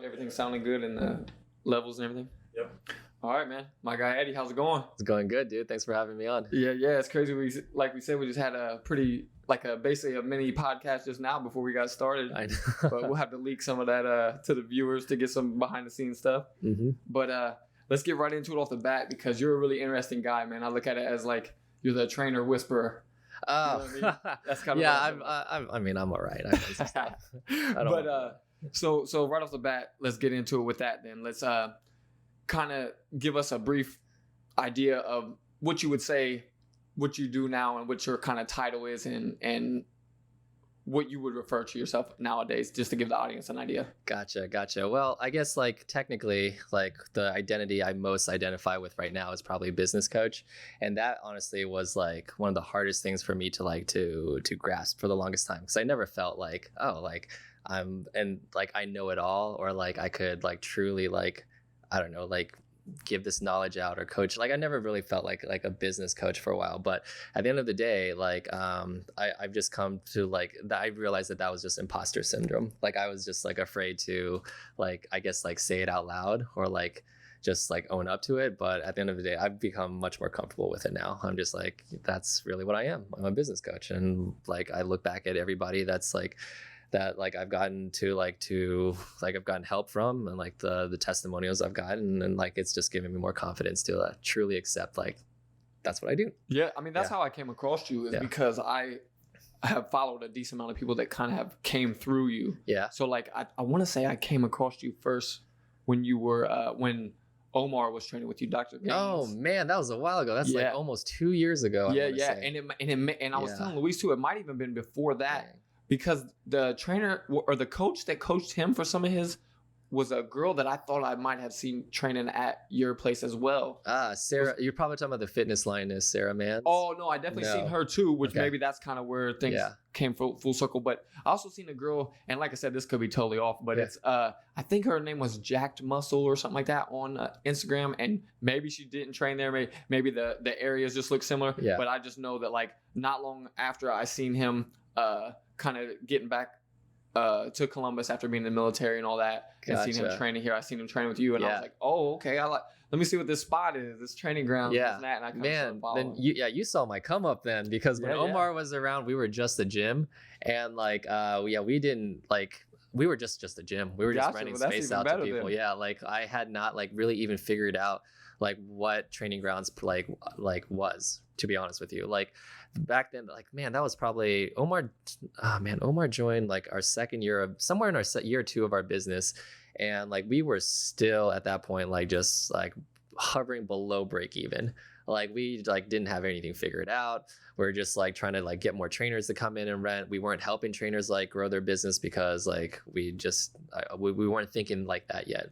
Everything's sounding good and the levels and everything. Yep. All right, man. My guy Eddie, how's it going? It's going good, dude. Thanks for having me on. Yeah, it's crazy. We said, we just had a pretty basically a mini podcast just now before we got started. I know. But we'll have to leak some of that to the viewers to get some behind the scenes stuff. Mm-hmm. But let's get right into it off the bat because you're a really interesting guy, man. I look at it as like you're the trainer whisperer. Oh, You know what I mean? That's kind of I'm all right. So right off the bat, let's get into it with that. Then let's kind of give us a brief idea of what you would say, what you do now, and what your kind of title is, and what you would refer to yourself nowadays, just to give the audience an idea. Gotcha. Well, I guess technically, the identity I most identify with right now is probably business coach, and that honestly was one of the hardest things for me to grasp for the longest time, because I never felt I know it all, or I could truly I don't know, give this knowledge out or coach. I never really felt like a business coach for a while, but at the end of the day, I've just come to that. I realized that was just imposter syndrome. I was just afraid to say it out loud or just own up to it. But at the end of the day, I've become much more comfortable with it now. I'm just that's really what I am. I'm a business coach. And I look back at everybody that's that I've gotten I've gotten help from, and the testimonials I've gotten, and it's just giving me more confidence to truly accept that's what I do. Yeah, I mean that's how I came across you is because I have followed a decent amount of people that kind of have came through you. Yeah. So I want to say I came across you first when you were when Omar was training with you, Dr. Gaines. Oh man, that was a while ago. That's almost 2 years ago. Yeah. And I was telling Luis too, it might even been before that. Dang. Because the trainer or the coach that coached him for some of his was a girl that I thought I might have seen training at your place as well. Sarah, you're probably talking about the fitness lioness, Sarah Mans. Oh, no, I definitely seen her too, which maybe that's kind of where things came full circle. But I also seen a girl, and like I said, this could be totally off, but it's, I think her name was Jacked Muscle or something like that on Instagram, and maybe she didn't train there. Maybe the areas just look similar, but I just know that not long after I seen him kind of getting back to Columbus after being in the military and all that, and seen him training here. I seen him training with you, and I was like, oh, okay. Let me see what this spot is, this training ground. Yeah, and that, and I then you saw my come up then, because when Omar was around, we were just a gym, and we didn't we were just a gym. We were just renting space out to people. Then. Yeah, I had not really even figured out what training grounds was, to be honest with you. Back then, man, that was probably Omar. Omar joined our second year of somewhere in our year 2 of our business, and we were still at that point just hovering below break even. We didn't have anything figured out. We were just trying to get more trainers to come in and rent. We weren't helping trainers grow their business because we weren't thinking like that yet.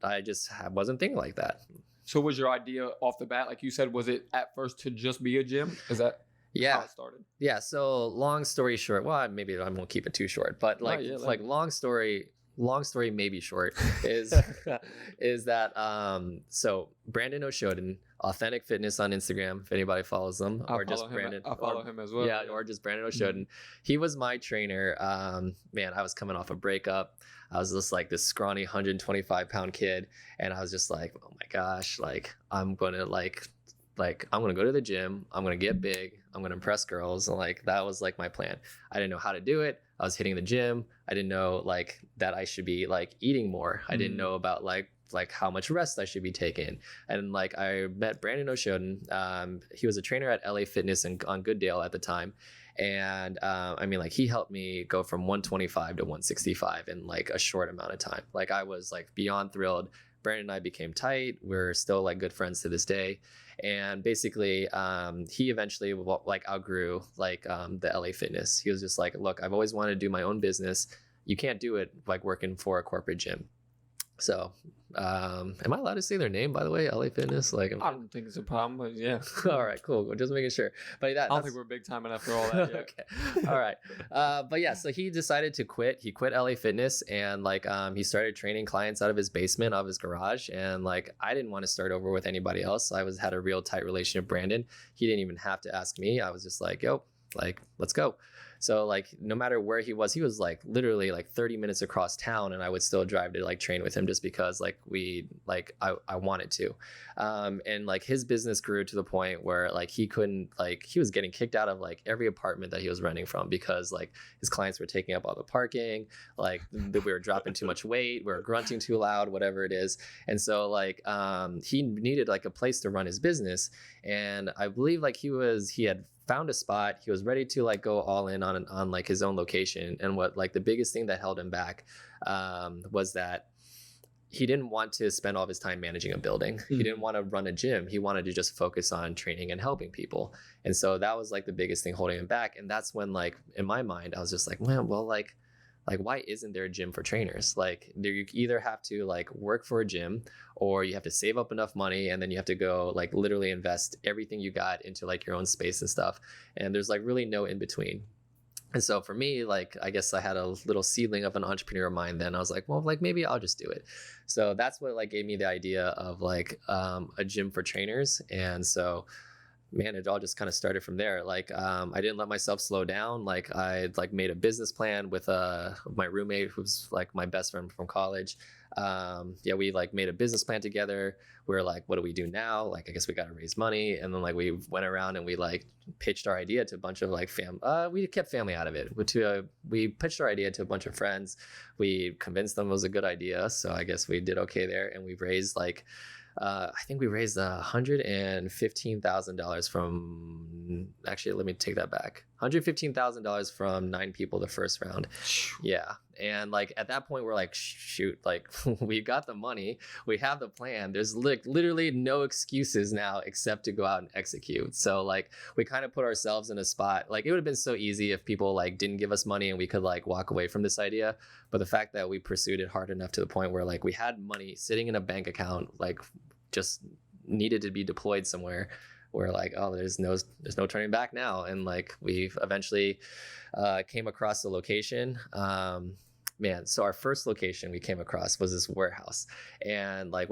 I just wasn't thinking like that. So was your idea off the bat, like you said, was it at first to just be a gym? Is that how it started? Yeah. So long story short, well, maybe I won't keep it too short, but long story maybe short is that so Brandon O'Shoden, Authentic Fitness on Instagram, if anybody follows them, I follow him as well. Yeah, or just Brandon O'Shoden. Mm-hmm. He was my trainer. Man, I was coming off a breakup. I was just this scrawny 125-pound kid, and I was just oh my gosh, I'm gonna I'm gonna go to the gym, I'm gonna get big, I'm gonna impress girls, and that was my plan. I didn't know how to do it. I was hitting the gym. I didn't know that I should be eating more. I didn't know about how much rest I should be taking. And I met Brandon O'Shoden. He was a trainer at LA Fitness on Goodale at the time. And he helped me go from 125 to 165 in a short amount of time. I was beyond thrilled. Brandon and I became tight. We're still good friends to this day. And basically, he eventually outgrew the LA Fitness. He was just look, I've always wanted to do my own business. You can't do it working for a corporate gym. So, am I allowed to say their name, by the way? LA Fitness? I don't think it's a problem, but yeah. All right, cool. Just making sure. But I don't think we're big time enough for all that yet. Okay. All right. But yeah, so he decided to quit. He quit LA Fitness, and he started training clients out of his basement, out of his garage. And I didn't want to start over with anybody else. I had a real tight relationship with Brandon. He didn't even have to ask me. I was just yo, like, let's go. So like, no matter where he was like literally like 30 minutes across town, and I would still drive to like train with him just because like I wanted to. And like his business grew to the point where like he was getting kicked out of like every apartment that he was renting from because like his clients were taking up all the parking, like we were dropping too much weight, we were grunting too loud, whatever it is. And so like he needed like a place to run his business. And I believe like he had found a spot. He was ready to like go all in on like his own location. And what like the biggest thing that held him back was that he didn't want to spend all of his time managing a building. He didn't want to run a gym. He wanted to just focus on training and helping people. And so that was like the biggest thing holding him back. And that's when like in my mind, I was just like, man, well, like why isn't there a gym for trainers? Like you either have to like work for a gym, or you have to save up enough money, and then you have to go like literally invest everything you got into like your own space and stuff. And there's like really no in between. And so for me, like, I guess I had a little seedling of an entrepreneur mind then. I was like, well, like maybe I'll just do it. So that's what like gave me the idea of like a gym for trainers. And so man, it all just kind of started from there. Like I didn't let myself slow down. Like I like made a business plan with my roommate, who's like my best friend from college. We like made a business plan together. We were like, what do we do now? Like, I guess we got to raise money. And then like we went around and we like pitched our idea to a bunch of like we kept family out of it. We pitched our idea to a bunch of friends. We convinced them it was a good idea. So I guess we did okay there. And we raised like, I think we raised $115,000 from, actually, let me take that back. $115,000 from 9 people the first round. Yeah. And like at that point, we're like, shoot, like we got the money, we have the plan. There's like literally no excuses now except to go out and execute. So like we kind of put ourselves in a spot. Like it would have been so easy if people like didn't give us money and we could like walk away from this idea. But the fact that we pursued it hard enough to the point where like we had money sitting in a bank account, like just needed to be deployed somewhere. We're like, oh, there's no turning back now. And like we've eventually came across the location. So our first location we came across was this warehouse. And like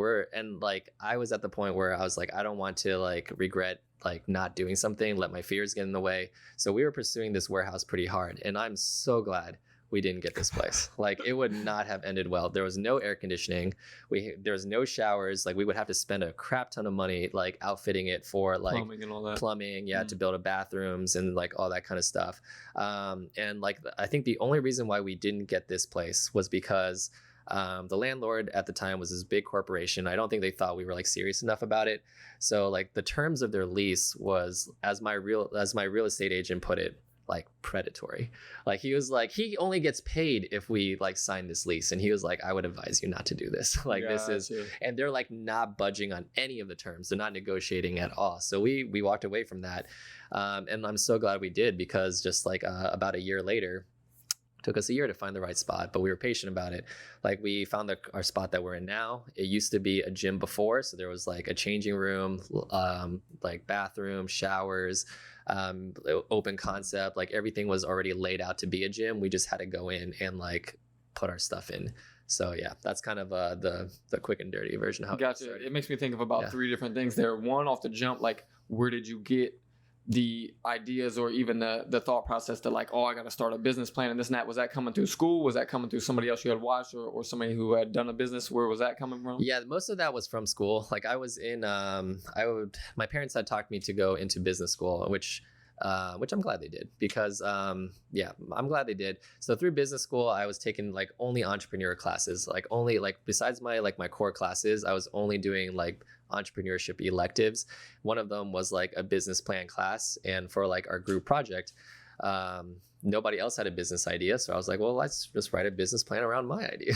I was at the point where I was like, I don't want to like regret like not doing something, let my fears get in the way. So we were pursuing this warehouse pretty hard. And I'm so glad we didn't get this place. Like it would not have ended well. There was no air conditioning. There was no showers. Like we would have to spend a crap ton of money like outfitting it for like plumbing and all that. To build bathrooms and like all that kind of stuff. And like I think the only reason why we didn't get this place was because the landlord at the time was this big corporation. I don't think they thought we were like serious enough about it. So like the terms of their lease was, as my real estate agent put it, like predatory. Like he was like, he only gets paid if we like sign this lease. And he was like, I would advise you not to do this. Like this is, and they're like not budging on any of the terms. They're not negotiating at all. So we walked away from that. And I'm so glad we did, because just like about a year later, took us a year to find the right spot, but we were patient about it. Like we found our spot that we're in now. It used to be a gym before. So there was like a changing room, like bathroom, showers, open concept. Like everything was already laid out to be a gym. We just had to go in and like put our stuff in. So yeah, that's kind of the quick and dirty version of how Gotcha. It makes me think of about 3 different things there. One, off the jump, like where did you get the ideas or even the thought process to like, oh, I got to start a business plan and this and that? Was that coming through school? Was that coming through somebody else you had watched or somebody who had done a business? Where was that coming from? Yeah, most of that was from school. Like I was in, my parents had talked me to go into business school, which I'm glad they did, because I'm glad they did. So through business school, I was taking like only entrepreneur classes, like only like besides my core classes, I was only doing like entrepreneurship electives. One of them was like a business plan class, and for like our group project, nobody else had a business idea. So I was like, well, let's just write a business plan around my idea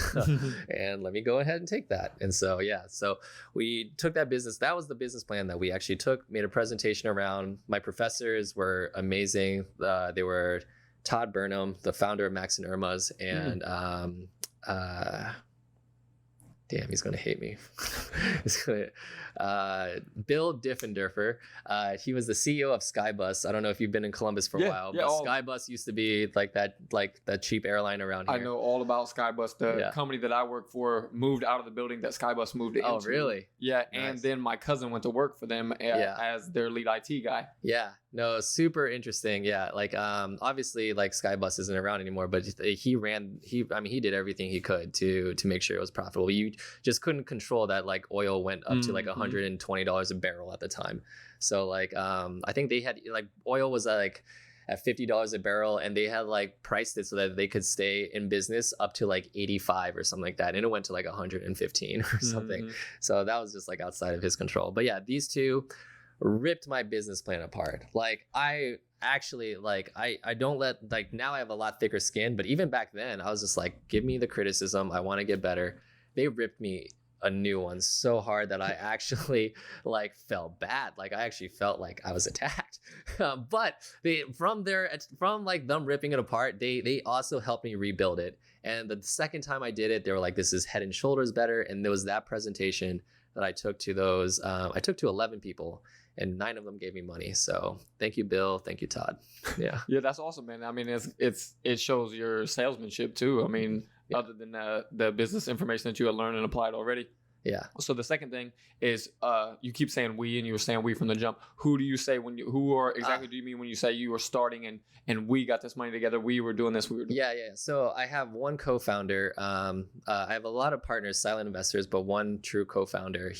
and let me go ahead and take that. And so, so we took that was the business plan that we actually took, made a presentation around. My professors were amazing. They were Todd Burnham, the founder of Max and Irma's, and damn, he's going to hate me. Bill Diffenderfer. He was the CEO of Skybus. I don't know if you've been in Columbus for a while, but Skybus used to be like that cheap airline around here. I know all about Skybus. The company that I work for moved out of the building that Skybus moved into. Oh, really? Yeah, nice. And then my cousin went to work for them as their lead IT guy. Yeah. No, super interesting. Yeah, like obviously like Skybus isn't around anymore, but he did everything he could to make sure it was profitable. You just couldn't control that like oil went up to like $120 a barrel at the time. So like I think they had like oil was like at $50 a barrel, and they had like priced it so that they could stay in business up to like 85 or something like that, and it went to like 115 or something. So that was just like outside of his control. But yeah, these two ripped my business plan apart. Like I actually like I don't let like now I have a lot thicker skin, but even back then I was just like, give me the criticism, I want to get better. They ripped me a new one so hard that I actually like felt bad. Like I actually felt like I was attacked. But from like them ripping it apart, they also helped me rebuild it. And the second time I did it, they were like, this is head and shoulders better. And there was that presentation that I took to those. I took to 11 people, and 9 of them gave me money. So thank you, Bill. Thank you, Todd. Yeah. Yeah, that's awesome, man. I mean, it shows your salesmanship too. I mean, other than the business information that you had learned and applied already. Yeah. So the second thing is you keep saying we, and you were saying we from the jump. Who do you say do you mean when you say you were starting and we got this money together, we were doing this, we were doing Yeah. So I have one co-founder. I have a lot of partners, silent investors, but one true co-founder.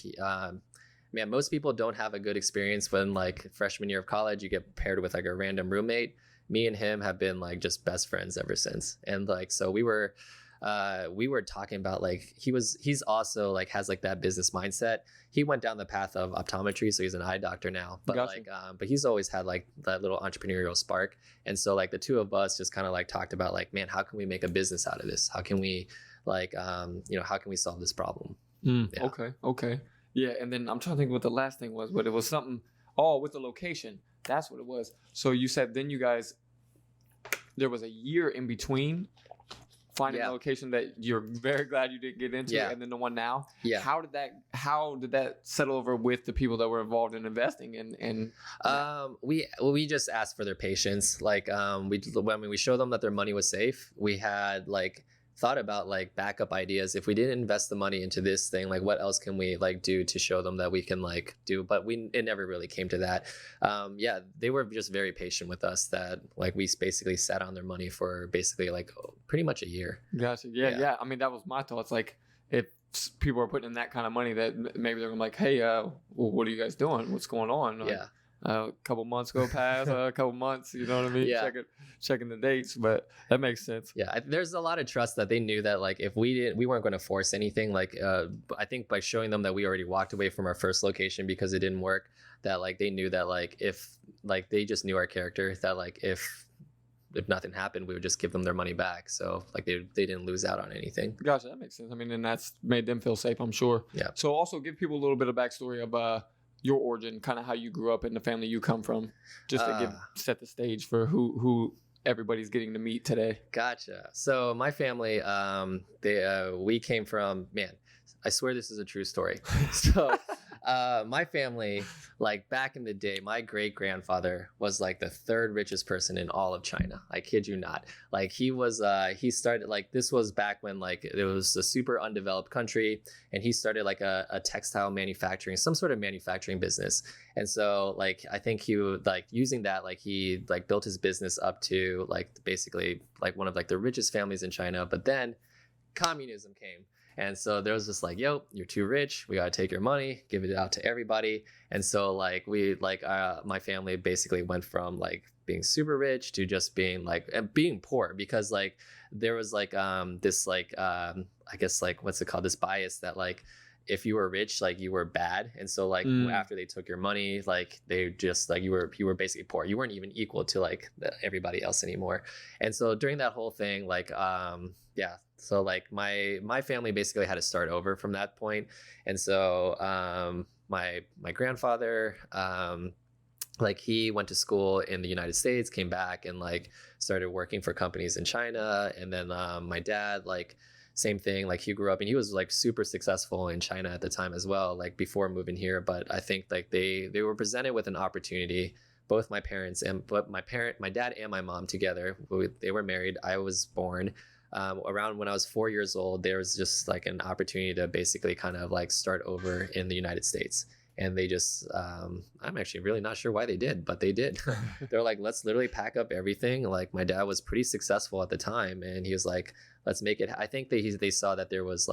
Man, most people don't have a good experience when like freshman year of college, you get paired with like a random roommate. Me and him have been like just best friends ever since. And like, so we were talking about like, he's also like has like that business mindset. He went down the path of optometry, so he's an eye doctor now, but Gotcha. but he's always had like that little entrepreneurial spark. And so like the two of us just kind of like talked about like, man, how can we make a business out of this? How can we like, how can we solve this problem? Yeah. Okay. Yeah, and then I'm trying to think what the last thing was, but it was something. Oh, with the location, that's what it was. So you said then you guys, there was a year in between finding a location that you're very glad you didn't get into, and then the one now. Yeah. How did that settle over with the people that were involved in investing? And we just asked for their patience. Like we showed them that their money was safe. We had like thought about like backup ideas. If we didn't invest the money into this thing, like what else can we like do to show them that we can like do? But it never really came to that. They were just very patient with us, that like we basically sat on their money for basically like pretty much a year. Gotcha. Yeah. I mean, that was my thoughts. Like if people are putting in that kind of money, that maybe they're gonna be like, hey, well, what are you guys doing? What's going on? Like, a couple months go past, a couple months, you know what I mean? Yeah. Checking the dates, but that makes sense. Yeah, there's a lot of trust that they knew that like if we weren't going to force anything. Like I think by showing them that we already walked away from our first location because it didn't work, that like they knew that like if like they just knew our character, that like if nothing happened, we would just give them their money back. So like they didn't lose out on anything. Gotcha, that makes sense. I mean, and that's made them feel safe, I'm sure. Yeah. So also give people a little bit of backstory of your origin, kind of how you grew up and the family you come from, just to set the stage for who everybody's getting to meet today. Gotcha. So my family, we came from, man, I swear this is a true story. So my family, like back in the day, my great grandfather was like the third richest person in all of China. I kid you not. Like he started, like this was back when like it was a super undeveloped country, and he started like a textile manufacturing, some sort of manufacturing business. And so like I think he would like using that, like he like built his business up to like basically like one of like the richest families in China. But then communism came. And so there was just like, yo, you're too rich. We got to take your money, give it out to everybody. And so like my family basically went from like being super rich to just being like being poor, because like there was like this like I guess like what's it called, this bias that like if you were rich, like you were bad. And so like after they took your money, like they just like you were basically poor. You weren't even equal to like everybody else anymore. And so during that whole thing, like so like my family basically had to start over from that point. And so my grandfather like he went to school in the United States, came back and like started working for companies in China. And then my dad, like same thing, like he grew up and he was like super successful in China at the time as well, like before moving here. But I think like they were presented with an opportunity, both my parents and my dad and my mom together. They were married. I was born around when I was 4 years old. There was just like an opportunity to basically kind of like start over in the United States. and they just I'm actually really not sure why they did, but they did. They're like, let's literally pack up everything. Like my dad was pretty successful at the time, and he was like, let's make it. I think they saw that there was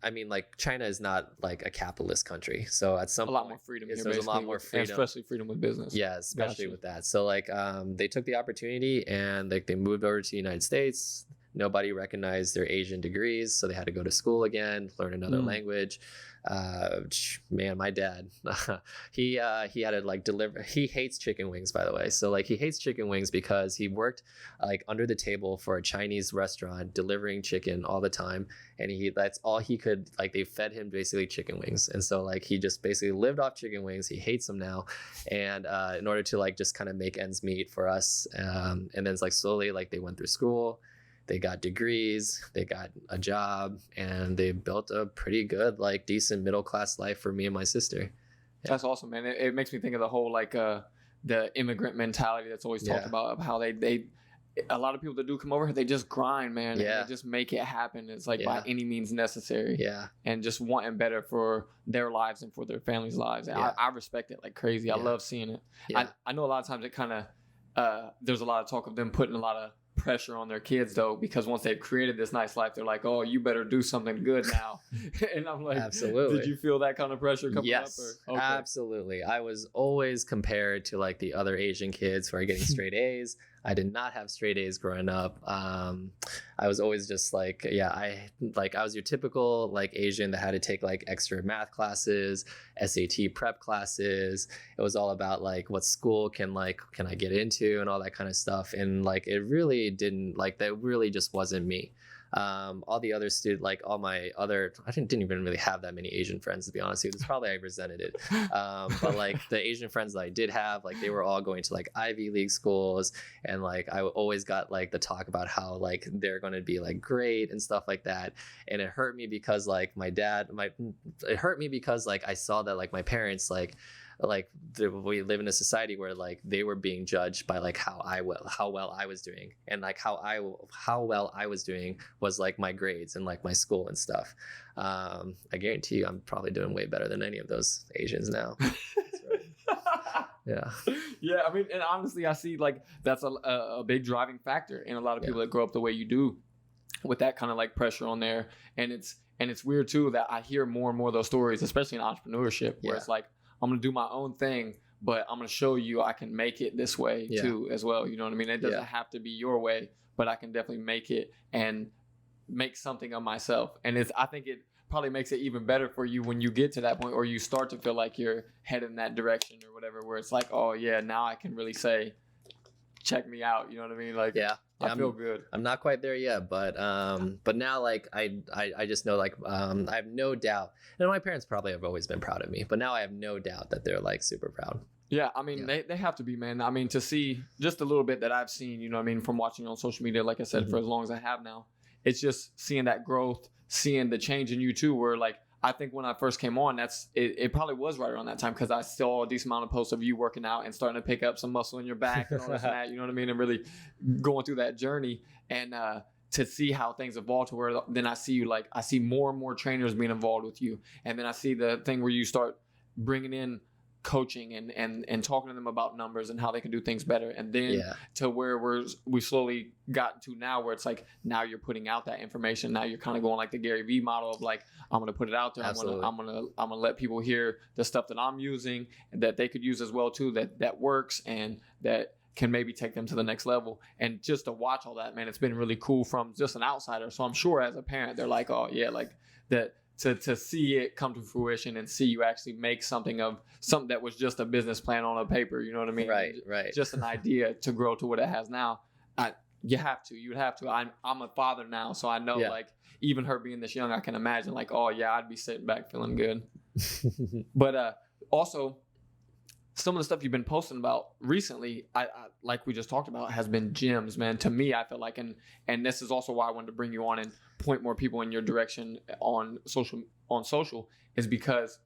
I mean, like China is not like a capitalist country, so at some a lot more freedom here, there's a lot more freedom, especially freedom with business. Yeah, especially with that. So like they took the opportunity and like they moved over to the United States. Nobody recognized their Asian degrees, so they had to go to school again, learn another language. Man, my dad, he had to like deliver. He hates chicken wings, by the way. So like he hates chicken wings because he worked like under the table for a Chinese restaurant delivering chicken all the time, and that's all he could, like they fed him basically chicken wings, and so like he just basically lived off chicken wings. He hates them now, and in order to like just kind of make ends meet for us, and then it's like slowly like they went through school. They got degrees, they got a job, and they built a pretty good, like decent middle class life for me and my sister. Yeah. That's awesome, man. It makes me think of the whole like the immigrant mentality that's always talked about, of how they a lot of people that do come over here, they just grind, man. Yeah. And they just make it happen. It's like by any means necessary. Yeah. And just wanting better for their lives and for their families' lives. And I respect it like crazy. I love seeing it. Yeah. I know a lot of times it kind of there's a lot of talk of them putting a lot of pressure on their kids though, because once they've created this nice life, they're like, oh, you better do something good now. And I'm like, absolutely. Did you feel that kind of pressure coming up? Yes, absolutely. I was always compared to like the other Asian kids who are getting straight A's. I did not have straight A's growing up. I was always just like, I was your typical like Asian that had to take like extra math classes, SAT prep classes. It was all about like what school can I get into and all that kind of stuff. And like it really didn't, like that really just wasn't me. All the other students, like all my other, I didn't even really have that many Asian friends, to be honest with you. That's probably I resented it. But like the Asian friends that I did have, like they were all going to like Ivy League schools, and like I always got like the talk about how like they're going to be like great and stuff like that. And it hurt me because like it hurt me because like I saw that like my parents we live in a society where like they were being judged by like how well I was doing, and like how well I was doing was like my grades and like my school and stuff. I guarantee you I'm probably doing way better than any of those Asians now. Yeah. Yeah, I mean, and honestly, I see like that's a big driving factor in a lot of people that grow up the way you do, with that kind of like pressure on there. And it's weird too that I hear more and more of those stories, especially in entrepreneurship, where it's like, I'm going to do my own thing, but I'm going to show you I can make it this way too as well. You know what I mean? It doesn't have to be your way, but I can definitely make it and make something of myself. And I think it probably makes it even better for you when you get to that point, or you start to feel like you're headed in that direction or whatever, where it's like, oh yeah, now I can really say, check me out. You know what I mean? Like, I feel good. I'm not quite there yet, but now like I just know like I have no doubt, and my parents probably have always been proud of me, but now I have no doubt that they're like super proud. Yeah, I mean they have to be, man. I mean, to see just a little bit that I've seen, you know what I mean, from watching on social media, like I said, for as long as I have now, it's just seeing that growth, seeing the change in you too, where like I think when I first came on, it probably was right around that time, because I saw a decent amount of posts of you working out and starting to pick up some muscle in your back and all this and that, you know what I mean, and really going through that journey. And to see how things evolve to where then I see you, like I see more and more trainers being involved with you, and then I see the thing where you start bringing in coaching and talking to them about numbers and how they can do things better, and then to where we slowly got to now, where it's like now you're putting out that information. Now you're kind of going like the Gary Vee model of like, I'm gonna put it out there. Absolutely. I'm gonna let people hear the stuff that I'm using and that they could use as well too, that works and that can maybe take them to the next level. And just to watch all that, man, it's been really cool from just an outsider. So I'm sure as a parent, they're like, oh yeah, like that. To see it come to fruition and see you actually make something of something that was just a business plan on a paper, you know what I mean? Right. Just an idea to grow to what it has now. You would have to. I'm a father now, so I know like even her being this young, I can imagine like, oh yeah, I'd be sitting back feeling good. But also, some of the stuff you've been posting about recently, I like we just talked about, has been gems, man. To me, I feel like, and this is also why I wanted to bring you on and point more people in your direction on social, is because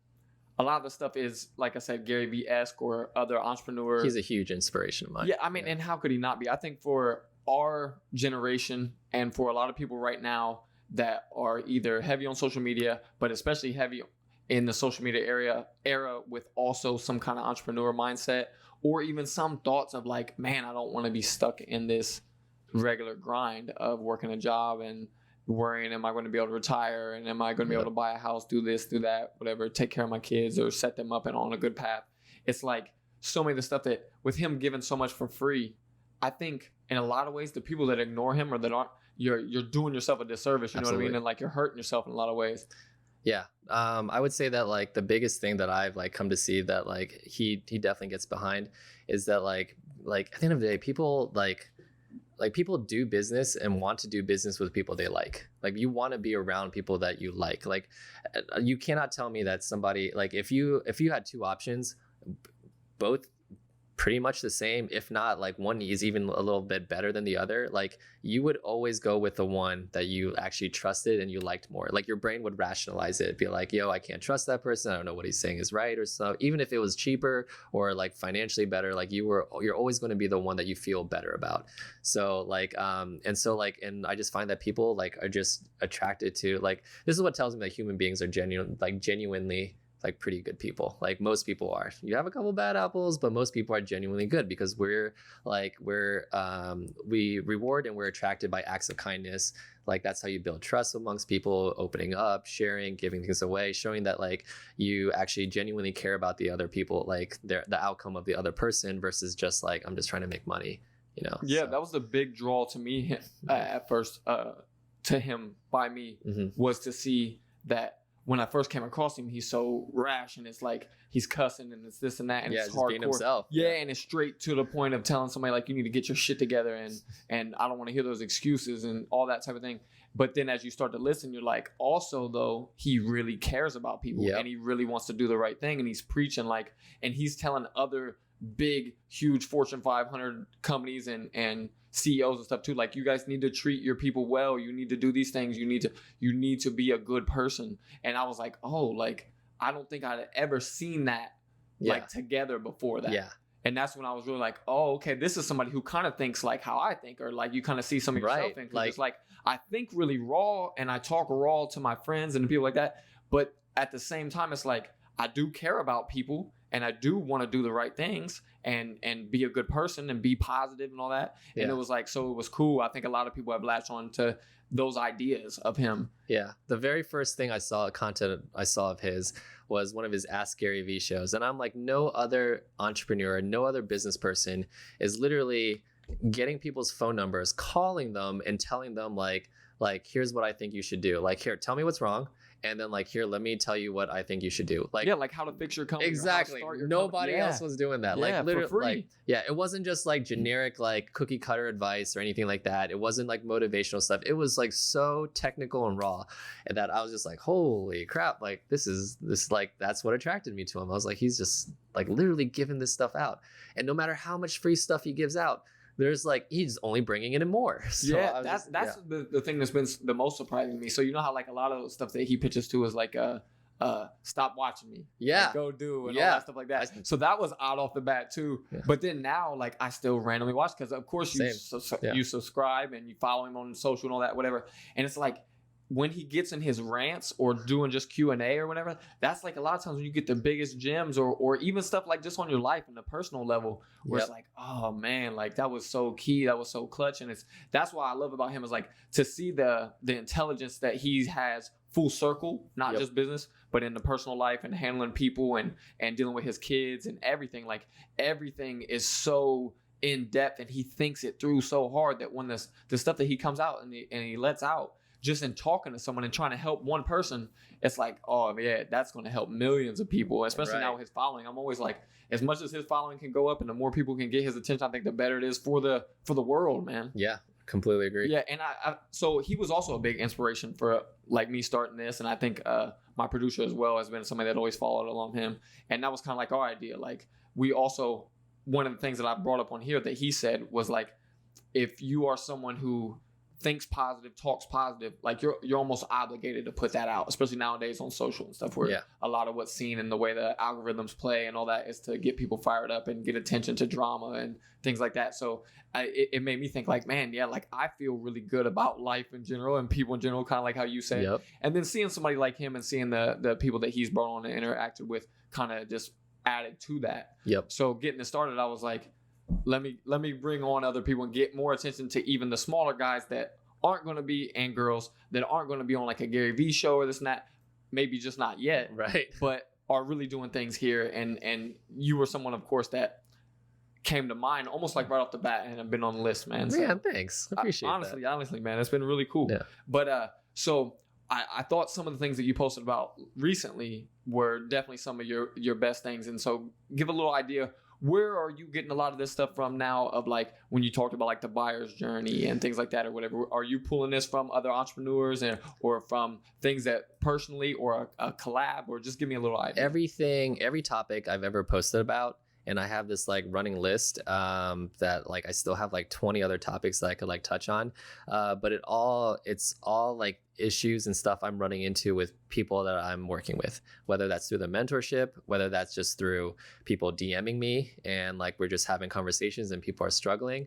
a lot of the stuff is, like I said, Gary Vee-esque or other entrepreneurs. He's a huge inspiration of mine. Yeah, I mean, and how could he not be? I think for our generation and for a lot of people right now that are either heavy on social media, but especially heavy in the social media era with also some kind of entrepreneur mindset, or even some thoughts of like, man, I don't want to be stuck in this regular grind of working a job and worrying, am I going to be able to retire, and am I going to be able to buy a house, do this, do that, whatever, take care of my kids or set them up and on a good path. It's like so many of the stuff that with him giving so much for free, I think in a lot of ways the people that ignore him or that aren't, you're doing yourself a disservice, you know what I mean? And like you're hurting yourself in a lot of ways. Yeah. I would say that like the biggest thing that I've like come to see that like he definitely gets behind is that like at the end of the day, people like people do business and want to do business with people they like you want to be around people that you like you cannot tell me that somebody like if you had two options, both pretty much the same, if not like one is even a little bit better than the other, like you would always go with the one that you actually trusted and you liked more. Like your brain would rationalize it, be like, yo, I can't trust that person, I don't know what he's saying is right or so. Even if it was cheaper or like financially better, like you're always going to be the one that you feel better about. So like and I just find that people like are just attracted to, like, this is what tells me that human beings are genuinely like pretty good people. Like most people are. You have a couple bad apples, but most people are genuinely good because we reward and we're attracted by acts of kindness. Like that's how you build trust amongst people, opening up, sharing, giving things away, showing that like you actually genuinely care about the other people, like the outcome of the other person versus just like, I'm just trying to make money, you know? Yeah, so that was the big draw to me at first, to him by me, was to see that when I first came across him, he's so rash and it's like he's cussing and it's this and that and it's hardcore. Being himself. Yeah, and it's straight to the point of telling somebody like you need to get your shit together and I don't want to hear those excuses and all that type of thing. But then as you start to listen, you're like, also though, he really cares about people and he really wants to do the right thing and he's preaching like, and he's telling other big, huge Fortune 500 companies and CEOs and stuff too, like you guys need to treat your people well, you need to do these things, you need to be a good person. And I was like, oh, like I don't think I'd ever seen that like together before that. And that's when I was really like, oh, okay, this is somebody who kind of thinks like how I think, or like you kind of see some of yourself in, like, it's like I think really raw and I talk raw to my friends and people like that, but at the same time it's like I do care about people and I do want to do the right things and be a good person and be positive and all that. And it was like, so it was cool. I think a lot of people have latched on to those ideas of him. Yeah. The very first thing content I saw of his was one of his Ask Gary Vee shows. And I'm like, no other entrepreneur, no other business person is literally getting people's phone numbers, calling them and telling them like, here's what I think you should do. Like, here, tell me what's wrong. And then like, here, let me tell you what I think you should do. Like, like how to fix your company. Exactly. Nobody else was doing that. Like literally, for free. Like, it wasn't just like generic, like cookie cutter advice or anything like that. It wasn't like motivational stuff. It was like so technical and raw, and that I was just like, holy crap. Like this like, that's what attracted me to him. I was like, he's just like literally giving this stuff out. And no matter how much free stuff he gives out, there's like, he's only bringing it in more. So that's the thing that's been the most surprising to me. So you know how like a lot of the stuff that he pitches to is like stop watching me, like, go do and all that stuff like that. So that was out off the bat too. But then now like I still randomly watch because of course you subscribe and you follow him on social and all that, whatever. And it's like when he gets in his rants or doing just Q&A or whatever, that's like a lot of times when you get the biggest gems or even stuff like just on your life and the personal level where it's like, oh man, like that was so key, that was so clutch. And that's why I love about him is like to see the intelligence that he has full circle, not just business, but in the personal life and handling people and dealing with his kids and everything. Like everything is so in depth and he thinks it through so hard that when the stuff that he comes out and he lets out, just in talking to someone and trying to help one person, it's like, oh yeah, that's going to help millions of people, especially now with his following. I'm always like, as much as his following can go up and the more people can get his attention, I think the better it is for the world, man. Yeah, completely agree. Yeah, and so he was also a big inspiration for like me starting this, and I think my producer as well has been somebody that always followed along him, and that was kind of like our idea. Like we also, one of the things that I brought up on here that he said was like, if you are someone who thinks positive, talks positive, like you're almost obligated to put that out, especially nowadays on social and stuff, where a lot of what's seen and the way the algorithms play and all that is to get people fired up and get attention to drama and things like that. So it made me think like, man, yeah, like I feel really good about life in general and people in general, kind of like how you said. And then seeing somebody like him and seeing the people that he's brought on and interacted with kind of just added to that. So getting it started, I was like, let me bring on other people and get more attention to even the smaller guys that aren't going to be, and girls that aren't going to be on like a Gary Vee show or this and that, maybe just not yet, right? But are really doing things here. And you were someone, of course, that came to mind almost like right off the bat and have been on the list, man. So, thanks. I appreciate that. Honestly, man, it's been really cool. But so I thought some of the things that you posted about recently were definitely some of your best things. And so give a little idea, where are you getting a lot of this stuff from now, of like when you talked about like the buyer's journey and things like that or whatever? Are you pulling this from other entrepreneurs or from things that personally, or a collab, or just give me a little idea? Every topic I've ever posted about, and I have this like running list that like I still have like 20 other topics that I could like touch on, but it's all like issues and stuff I'm running into with people that I'm working with, whether that's through the mentorship, whether that's just through people DMing me and like we're just having conversations and people are struggling.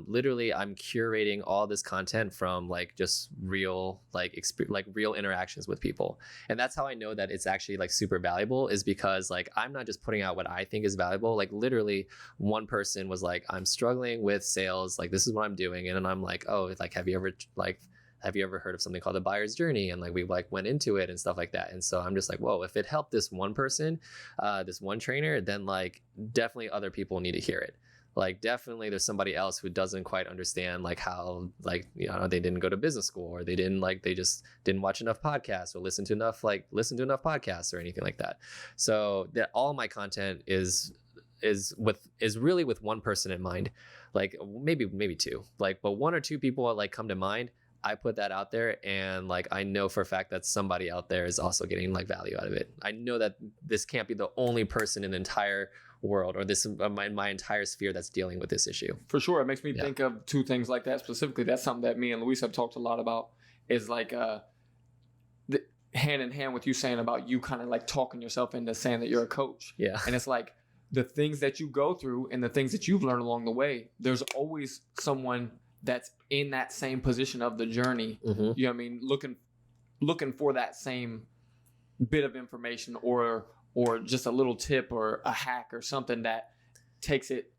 Literally, I'm curating all this content from like just real real interactions with people, and that's how I know that it's actually like super valuable, is because like I'm not just putting out what I think is valuable. Like literally, one person was like, "I'm struggling with sales. Like this is what I'm doing," and then I'm like, "Oh, like have you ever heard of something called the buyer's journey?" And like we like went into it and stuff like that. And so I'm just like, whoa, if it helped this one person, this one trainer, then like definitely other people need to hear it. Like definitely there's somebody else who doesn't quite understand like how, like, you know, they didn't go to business school, or they just didn't watch enough podcasts or listen to enough podcasts or anything like that. So that all my content is really with one person in mind, like maybe two, like, but one or two people like come to mind. I put that out there, and like I know for a fact that somebody out there is also getting like value out of it. I know that this can't be the only person in the entire world, or this my entire sphere that's dealing with this issue. For sure. It makes me think of two things like that specifically. That's something that me and Luis have talked a lot about, is like hand in hand with you saying about you kind of like talking yourself into saying that you're a coach. And it's like the things that you go through and the things that you've learned along the way, there's always someone that's in that same position of the journey. You know what I mean? Looking for that same bit of information or just a little tip or a hack or something that takes it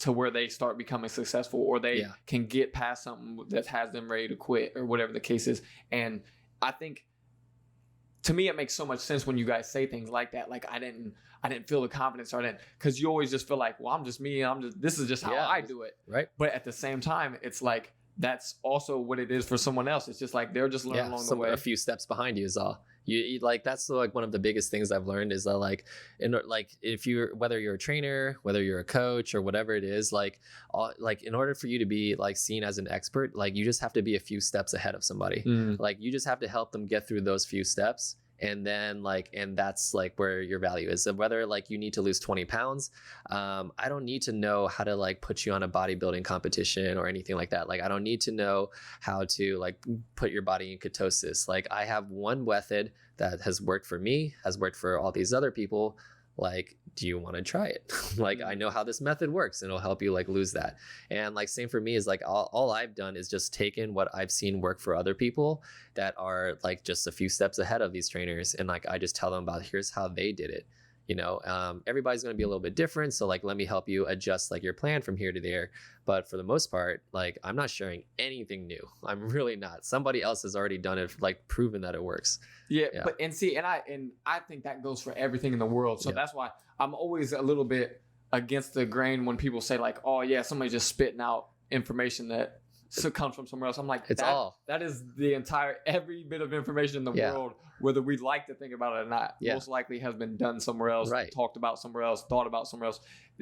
to where they start becoming successful, or they can get past something that has them ready to quit, or whatever the case is. And I think, to me, it makes so much sense when you guys say things like that. Like I didn't feel the confidence, or I didn't, because you always just feel like, well, I'm just me. This is just how I do it. Right. But at the same time, it's like, that's also what it is for someone else. It's just like, they're just learning along the way. A few steps behind you is all. You like, that's like one of the biggest things I've learned is that like, whether you're a trainer, whether you're a coach or whatever it is, like in order for you to be like seen as an expert, like you just have to be a few steps ahead of somebody. Like you just have to help them get through those few steps. And then and that's like where your value is. So whether like you need to lose 20 pounds, I don't need to know how to like put you on a bodybuilding competition or anything like that. Like I don't need to know how to like put your body in ketosis. Like I have one method that has worked for me, has worked for all these other people. Like, do you want to try it? Like, I know how this method works, and it'll help you like lose that. And like, same for me is like, all I've done is just taken what I've seen work for other people that are like just a few steps ahead of these trainers. And like, I just tell them about, here's how they did it. You know, everybody's going to be a little bit different. So like, let me help you adjust like your plan from here to there. But for the most part, like I'm not sharing anything new. I'm really not. Somebody else has already done it, like proven that it works. But I think that goes for everything in the world. So that's why I'm always a little bit against the grain when people say like, oh yeah, somebody's just spitting out information that comes from somewhere else. I'm like, that is the entire, every bit of information in the world, whether we like to think about it or not, most likely has been done somewhere else, talked about somewhere else, thought about somewhere else.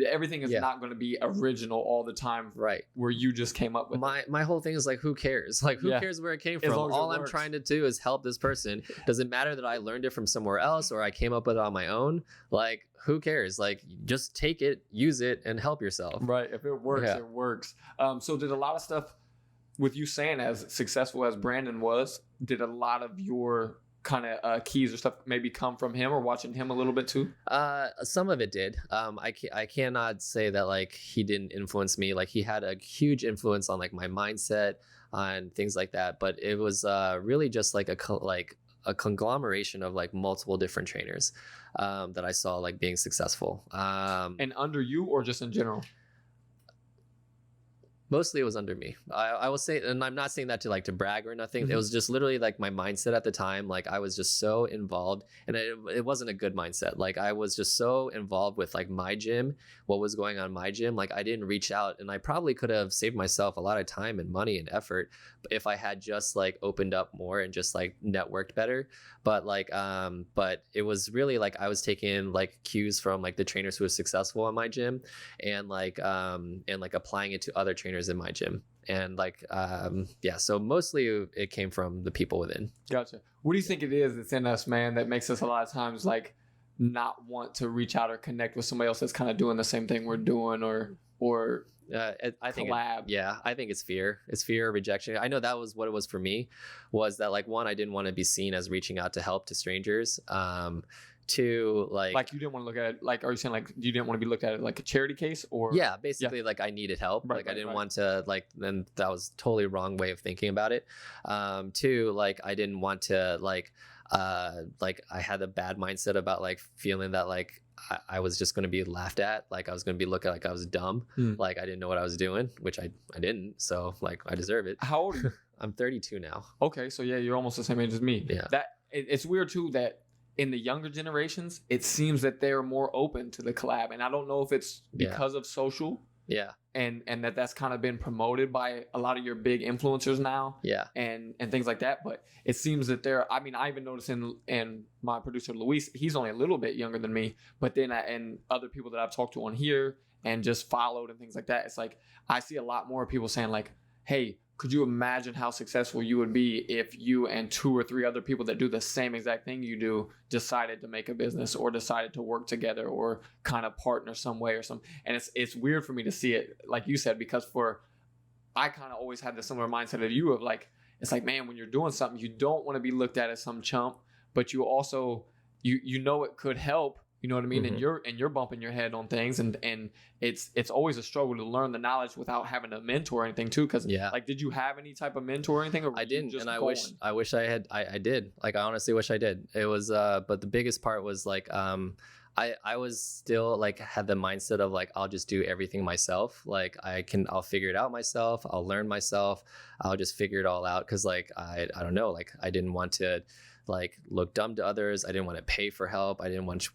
Everything is not going to be original all the time, where you just came up with my whole thing is like, who cares? Like, who cares where it came from? All I'm trying to do is help this person. Doesn't matter that I learned it from somewhere else or I came up with it on my own. Like, who cares? Like, just take it, use it, and help yourself. Right. If it works, it works. So did a lot of stuff with you saying as successful as Brandon was, did a lot of your kind of keys or stuff maybe come from him or watching him a little bit too? Some of it did. I cannot say that like he didn't influence me. Like he had a huge influence on like my mindset on things like that. But it was really just like a conglomeration of like multiple different trainers that I saw like being successful. And under you or just in general? Mostly it was under me. I will say, and I'm not saying that to brag or nothing. Mm-hmm. It was just literally like my mindset at the time. Like I was just so involved, and it wasn't a good mindset. Like I was just so involved with like my gym, what was going on in my gym. Like I didn't reach out, and I probably could have saved myself a lot of time and money and effort if I had just like opened up more and just like networked better. But but it was really like I was taking like cues from like the trainers who were successful in my gym, and like applying it to other trainers in my gym. And like so mostly it came from the people within. Gotcha. What do you think it is that's in us, man, that makes us a lot of times like not want to reach out or connect with somebody else that's kind of doing the same thing we're doing, or I think collab? I think it's fear. It's fear of rejection. I know that was what it was for me, was that like, one, I didn't want to be seen as reaching out to help to strangers. Two, like you didn't want to look at it like, are you saying like you didn't want to be looked at it like a charity case? Or basically like I needed help. Right, I didn't want to like, then that was totally wrong way of thinking about it. Two, like I didn't want to like I had a bad mindset about like feeling that like I was just going to be laughed at, like I was going to be looked at like I was dumb, like I didn't know what I was doing, which I didn't, so like I deserve it. How old are you? I'm 32 now. Okay, so yeah, you're almost the same age as me. Yeah. It's weird too that in the younger generations, it seems that they're more open to the collab, and I don't know if it's because of social. Yeah. And that's kind of been promoted by a lot of your big influencers now. Yeah. And things like that. But it seems that I even noticed in my producer Luis, he's only a little bit younger than me. But then and other people that I've talked to on here and just followed and things like that, it's like I see a lot more people saying like, hey, could you imagine how successful you would be if you and 2 or 3 other people that do the same exact thing you do decided to make a business or decided to work together or kind of partner some way or something. And it's weird for me to see it, like you said, because I kind of always had the similar mindset of you of like, it's like, man, when you're doing something, you don't want to be looked at as some chump, but you also, you know it could help. You know what I mean? Mm-hmm. And you're bumping your head on things, and it's always a struggle to learn the knowledge without having a mentor or anything too. Because like, did you have any type of mentor or anything? Or I didn't, and I wish I had. I did. Like I honestly wish I did. It was but the biggest part was like I was still like had the mindset of like I'll just do everything myself. Like I'll figure it out myself. I'll learn myself. I'll just figure it all out. Because like I don't know. Like I didn't want to like look dumb to others. I didn't want to pay for help. I didn't want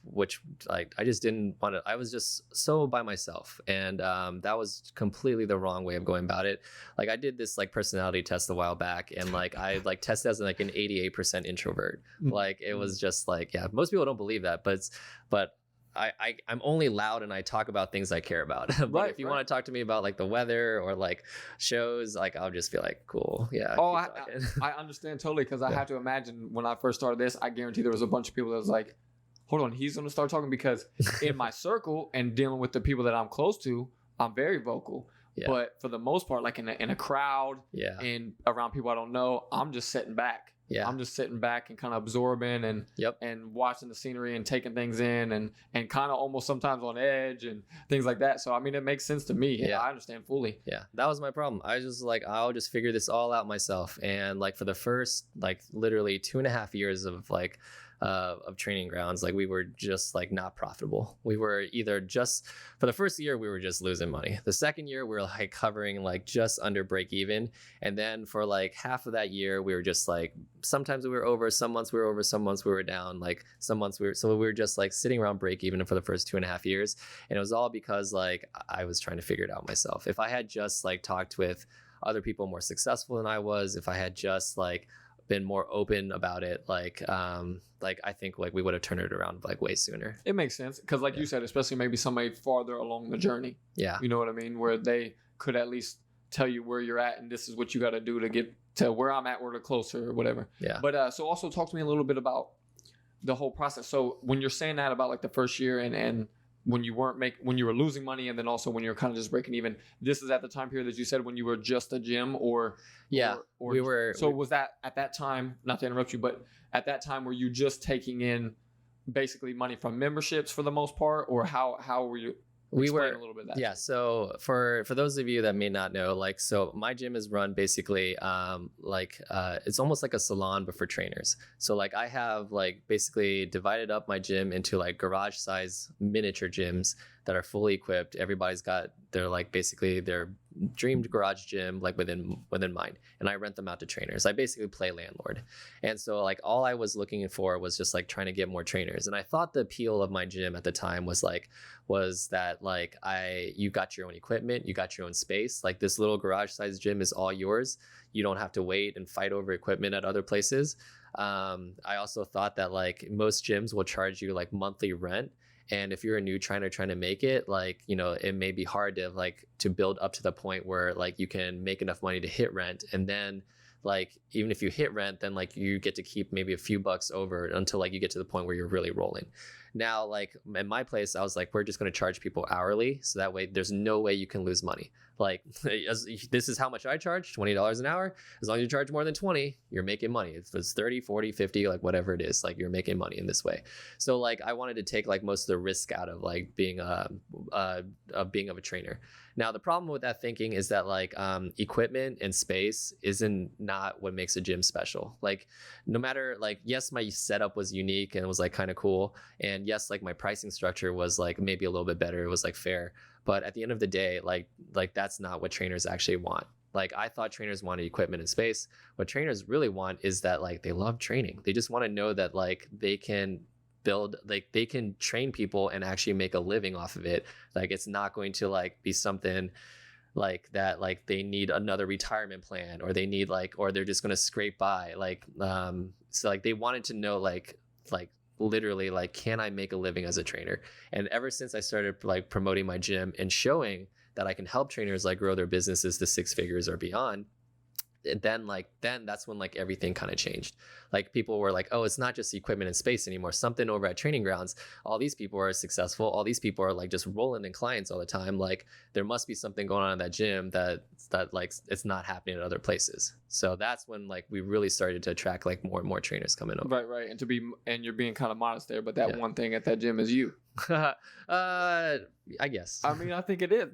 I just didn't want to. I was just so by myself, and that was completely the wrong way of going about it. Like I did this like personality test a while back, and like I like tested as like an 88% introvert. Like it was just like, yeah, most people don't believe that, but I'm only loud and I talk about things I care about. But if you want to talk to me about like the weather or like shows, like I'll just be like, cool, yeah. Oh, I understand totally, because I have to imagine when I first started this, I guarantee there was a bunch of people that was like, hold on, he's going to start talking, because in my circle and dealing with the people that I'm close to, I'm very vocal. Yeah. But for the most part, like in a crowd and around people I don't know, I'm just sitting back. Yeah, I'm just sitting back and kind of absorbing and watching the scenery and taking things in and kind of almost sometimes on edge and things like that. So I mean, it makes sense to me. Yeah, I understand fully. Yeah, that was my problem. I was just like, I'll just figure this all out myself. And like for the first like literally 2.5 years of like of training grounds, like we were just like not profitable. We were either just, for the first year we were just losing money. The second year we were like covering like just under break even, and then for like half of that year we were just like, sometimes we were over, some months we were over, some months we were down, like some months we were just like sitting around break even for the first 2.5 years. And it was all because like I was trying to figure it out myself. If I had just like talked with other people more successful than I was, if I had just like been more open about it, like I think like we would have turned it around like way sooner. It makes sense, because like you said, especially maybe somebody farther along the journey, you know what I mean, where they could at least tell you where you're at and this is what you got to do to get to where I'm at, or to closer or whatever. But so also talk to me a little bit about the whole process. So when you're saying that about like the first year and when you were losing money, and then also when you were kind of just breaking even. This is at the time period that you said when you were just a gym, or we were. So was that at that time? Not to interrupt you, but at that time, were you just taking in basically money from memberships for the most part, or how were you? We were a little bit of that. Yeah. So for those of you that may not know, like, so my gym is run basically it's almost like a salon, but for trainers. So like I have like basically divided up my gym into like garage size miniature gyms that are fully equipped. Everybody's got their like basically their dreamed garage gym like within mine, and I rent them out to trainers. I basically play landlord. And so like all I was looking for was just like trying to get more trainers. And I thought the appeal of my gym at the time was that like you got your own equipment, you got your own space. Like this little garage size gym is all yours. You don't have to wait and fight over equipment at other places. I also thought that like most gyms will charge you like monthly rent. And if you're a new trainer trying to make it, like, you know, it may be hard to build up to the point where like you can make enough money to hit rent. And then like, even if you hit rent, then like you get to keep maybe a few bucks over until like you get to the point where you're really rolling. Now, like in my place, I was like, we're just going to charge people hourly. So that way there's no way you can lose money. Like this is how much I charge, $20 an hour. As long as you charge more than 20, you're making money. If it's 30, 40, 50, like whatever it is, like you're making money in this way. So like I wanted to take like most of the risk out of like being of a trainer. Now, the problem with that thinking is that like equipment and space not what makes a gym special. Like no matter like, yes, my setup was unique and it was like kind of cool. And yes, like my pricing structure was like maybe a little bit better. It was like fair. But at the end of the day, like that's not what trainers actually want. Like I thought trainers wanted equipment and space. What trainers really want is that like they love training. They just want to know that like they can they can train people and actually make a living off of it. Like it's not going to like be something like that, like they need another retirement plan, or they need like, or they're just going to scrape by. Like so like they wanted to know like literally like, can I make a living as a trainer? And ever since I started like promoting my gym and showing that I can help trainers like grow their businesses to 6 figures or beyond, then that's when like everything kind of changed. Like people were like, oh, it's not just equipment and space anymore. Something over at training grounds, all these people are successful. All these people are like just rolling in clients all the time. Like there must be something going on in that gym that like it's not happening at other places. So that's when like we really started to attract like more and more trainers coming over. Right. And you're being kind of modest there, but that one thing at that gym is you. I guess. I mean, I think it is.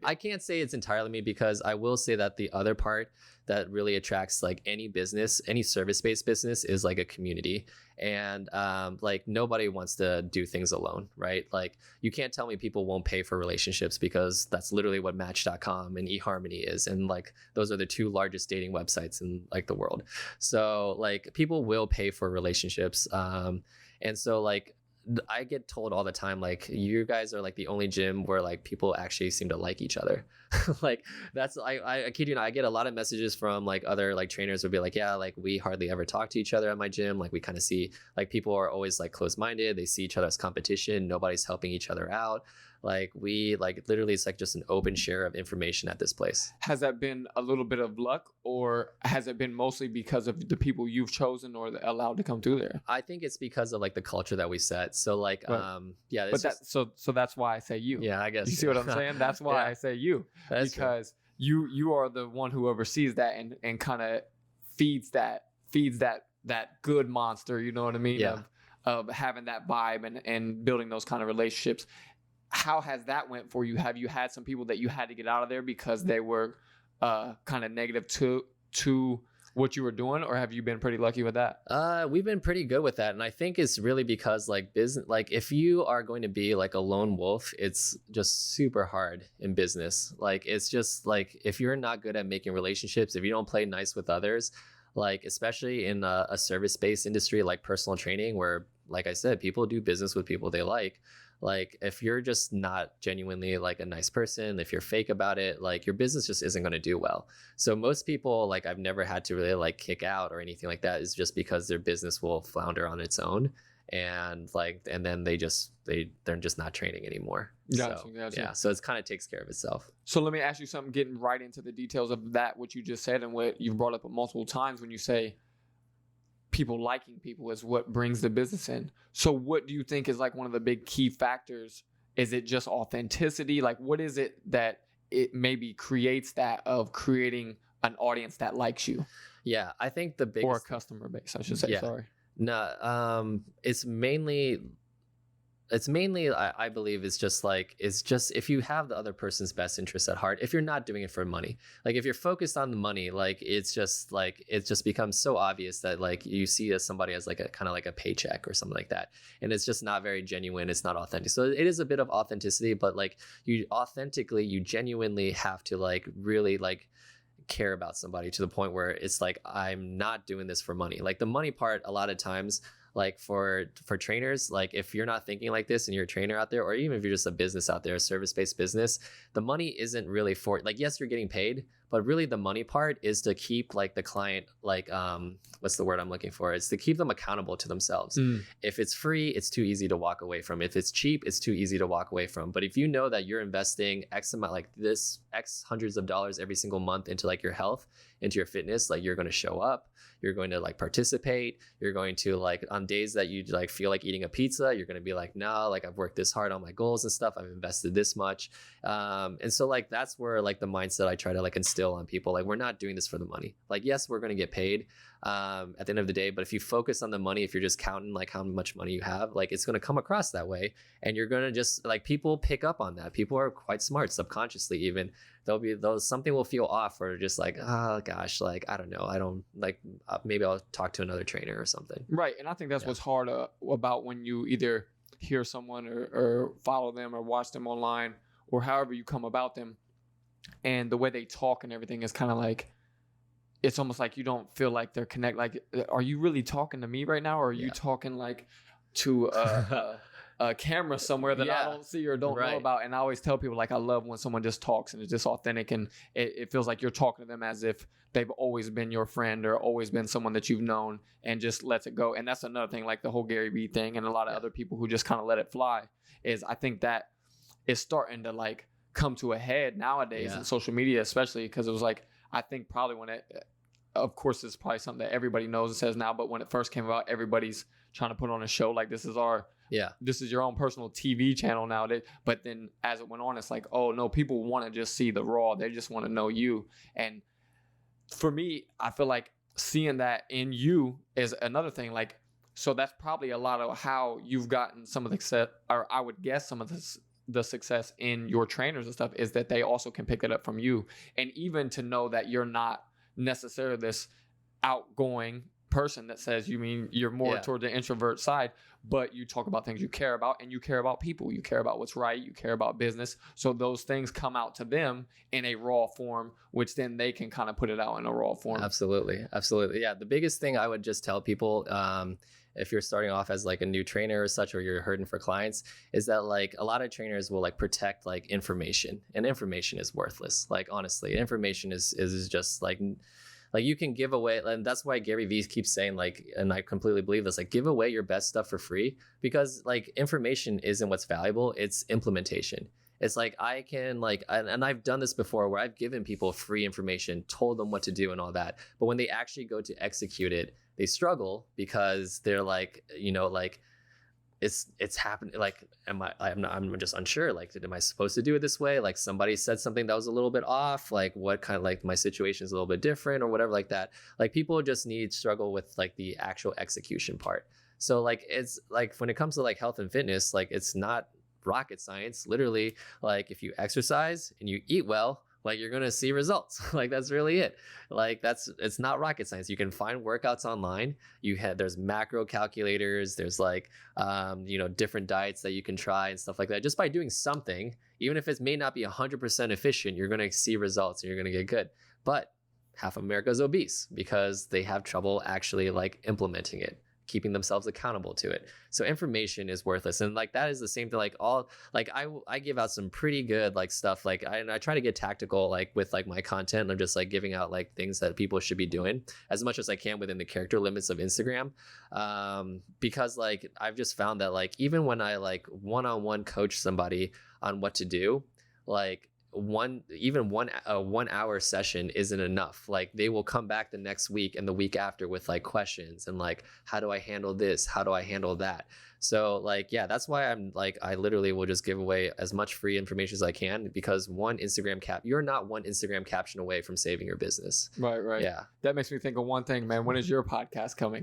I can't say it's entirely me, because I will say that the other part that really attracts like any business, any service-based business, is like a community. And like nobody wants to do things alone, right? Like you can't tell me people won't pay for relationships, because that's literally what Match.com and eHarmony is. And like those are the 2 largest dating websites in like the world. So like people will pay for relationships. And so like I get told all the time, like, you guys are like the only gym where like people actually seem to like each other. Like that's, I kid you not, I get a lot of messages from like other like trainers would be like, yeah, like we hardly ever talk to each other at my gym. Like we kind of see like people are always like closed-minded. They see each other as competition. Nobody's helping each other out. Like we like literally, it's like just an open share of information at this place. Has that been a little bit of luck, or has it been mostly because of the people you've chosen or allowed to come through there? I think it's because of like the culture that we set. So like, right. Yeah. But so that's why I say you. Yeah, I guess. You see what I'm saying? That's why I say you. That's because you are the one who oversees that and kind of feeds that good monster. You know what I mean? Yeah. Of having that vibe and building those kind of relationships. How has that went for you? Have you had some people that you had to get out of there because they were kind of negative to what you were doing, or have you been pretty lucky with that? We've been pretty good with that, and I think it's really because like business, like if you are going to be like a lone wolf, it's just super hard in business. Like it's just like if you're not good at making relationships, if you don't play nice with others, like especially in a service-based industry like personal training, where like I said, people do business with people they like. Like if you're just not genuinely like a nice person, if you're fake about it, like your business just isn't going to do well. So most people, like I've never had to really like kick out or anything like that, is just because their business will flounder on its own. And like, and then they're just not training anymore. Gotcha. Yeah. So it kind of takes care of itself. So let me ask you something, getting right into the details of that, what you just said and what you've brought up multiple times when you say people liking people is what brings the business in. So what do you think is like one of the big key factors Is it just authenticity? Like, what is it that it maybe creates that of creating an audience that likes you? Yeah, I think the biggest, or a customer base, I should say. Yeah. Sorry. No, it's mainly I believe it's just if you have the other person's best interest at heart, if you're not doing it for money, like if you're focused on the money, like it just becomes so obvious that like you see as somebody as like a kind of like a paycheck or something like that, and it's just not very genuine, it's not authentic. So it is a bit of authenticity, but like you genuinely have to like really like care about somebody to the point where it's like, I'm not doing this for money. Like the money part, a lot of times, like for trainers, like if you're not thinking like this and you're a trainer out there, or even if you're just a business out there, a service-based business, the money isn't really for, like, yes, you're getting paid, but really the money part is to keep like the client, like, what's the word I'm looking for? It's to keep them accountable to themselves. If it's free, it's too easy to walk away from. If it's cheap, it's too easy to walk away from. But if you know that you're investing X amount, like this X hundreds of dollars every single month into like your health, into your fitness, like you're going to show up, you're going to like participate, you're going to like on days that you like feel like eating a pizza, you're going to be like, no, like I've worked this hard on my goals and stuff, I've invested this much. And so like that's where like the mindset I try to like instill on people, like we're not doing this for the money. Like yes, we're going to get paid at the end of the day, but if you focus on the money, if you're just counting like how much money you have, like it's going to come across that way, and you're going to just like, people pick up on that. People are quite smart subconsciously. Even something will feel off, or just like, oh gosh, like I don't know, I don't like, maybe I'll talk to another trainer or something. Right. And I think that's what's hard about when you either hear someone or follow them or watch them online or however you come about them, and the way they talk and everything is kind of like, it's almost like you don't feel like they're connected. Like, are you really talking to me right now? Or are you talking like to a camera somewhere that I don't see or don't know about? And I always tell people, like, I love when someone just talks and it's just authentic, and it feels like you're talking to them as if they've always been your friend or always been someone that you've known, and just lets it go. And that's another thing, like the whole Gary Vee thing and a lot of other people who just kind of let it fly, is I think that is starting to like come to a head nowadays in social media, especially because it was like, I think probably when of course it's probably something that everybody knows and says now, but when it first came about, everybody's trying to put on a show like this is your own personal TV channel nowadays. But then as it went on, it's like, oh no, people want to just see the raw. They just want to know you. And for me, I feel like seeing that in you is another thing. Like, so that's probably a lot of how you've gotten some of the success, or I would guess some of the success in your trainers and stuff, is that they also can pick it up from you. And even to know that you're not necessarily this outgoing person that says you're more toward the introvert side, but you talk about things you care about, and you care about people, you care about what's right, you care about business. So those things come out to them in a raw form, which then they can kind of put it out in a raw form. Absolutely. Yeah, the biggest thing I would just tell people, if you're starting off as like a new trainer or such, or you're hurting for clients, is that like a lot of trainers will like protect like information, and information is worthless. Like honestly, information is just like you can give away, and that's why Gary Vee keeps saying, like, and I completely believe this, like, give away your best stuff for free, because like information isn't what's valuable, it's implementation. It's like I can like, and I've done this before where I've given people free information, told them what to do and all that, but when they actually go to execute it, they struggle, because they're like, like it's happening. Like, I'm just unsure. Like, am I supposed to do it this way? Like, somebody said something that was a little bit off. Like, what kind of, like, my situation is a little bit different or whatever like that. Like, people just struggle with like the actual execution part. So like, it's like when it comes to like health and fitness, like it's not rocket science. Literally, like if you exercise and you eat well, like you're going to see results. Like that's really it. Like it's not rocket science. You can find workouts online. There's macro calculators. There's like, different diets that you can try and stuff like that. Just by doing something, even if it may not be 100% efficient, you're going to see results and you're going to get good. But half of America is obese because they have trouble actually like implementing it, keeping themselves accountable to it. So information is worthless. And like, that is the same thing. Like I give out some pretty good like stuff. Like I try to get tactical, like with like my content. I'm just like giving out like things that people should be doing as much as I can within the character limits of Instagram. Because like, I've just found that like, even when I like one-on-one coach somebody on what to do, like a 1 hour session isn't enough. Like they will come back the next week and the week after with like questions and like, how do I handle this? How do I handle that? So like, yeah, that's why I'm like, I literally will just give away as much free information as I can, because you're not one Instagram caption away from saving your business. Right. Yeah. That makes me think of one thing, man. When is your podcast coming?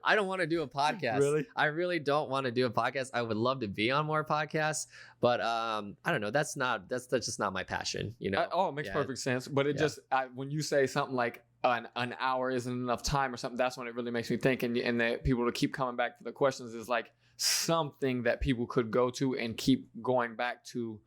I don't want to do a podcast. Really? I really don't want to do a podcast. I would love to be on more podcasts, but I don't know. That's just not my passion, you know? It makes perfect sense. But it just, when you say something like an hour isn't enough time or something, that's when it really makes me think. And the people to keep coming back to the questions is like something that people could go to and keep going back to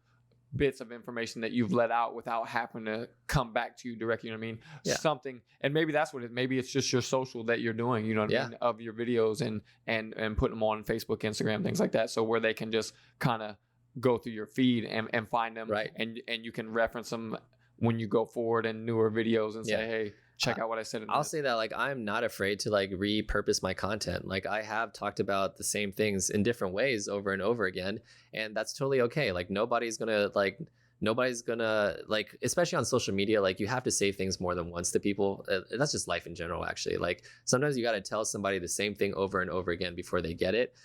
bits of information that you've let out without having to come back to you directly. You know what I mean? Yeah. Something, and maybe that's what maybe it's just your social that you're doing, you know what I mean, of your videos and putting them on Facebook, Instagram, things like that. So where they can just kind of go through your feed and find them, right? And you can reference them when you go forward in newer videos and say, hey, check out what I said. I'll say that like I'm not afraid to like repurpose my content. Like I have talked about the same things in different ways over and over again, and that's totally okay. Like nobody's gonna like, especially on social media, like you have to say things more than once to people. That's just life in general, actually. Like sometimes you got to tell somebody the same thing over and over again before they get it.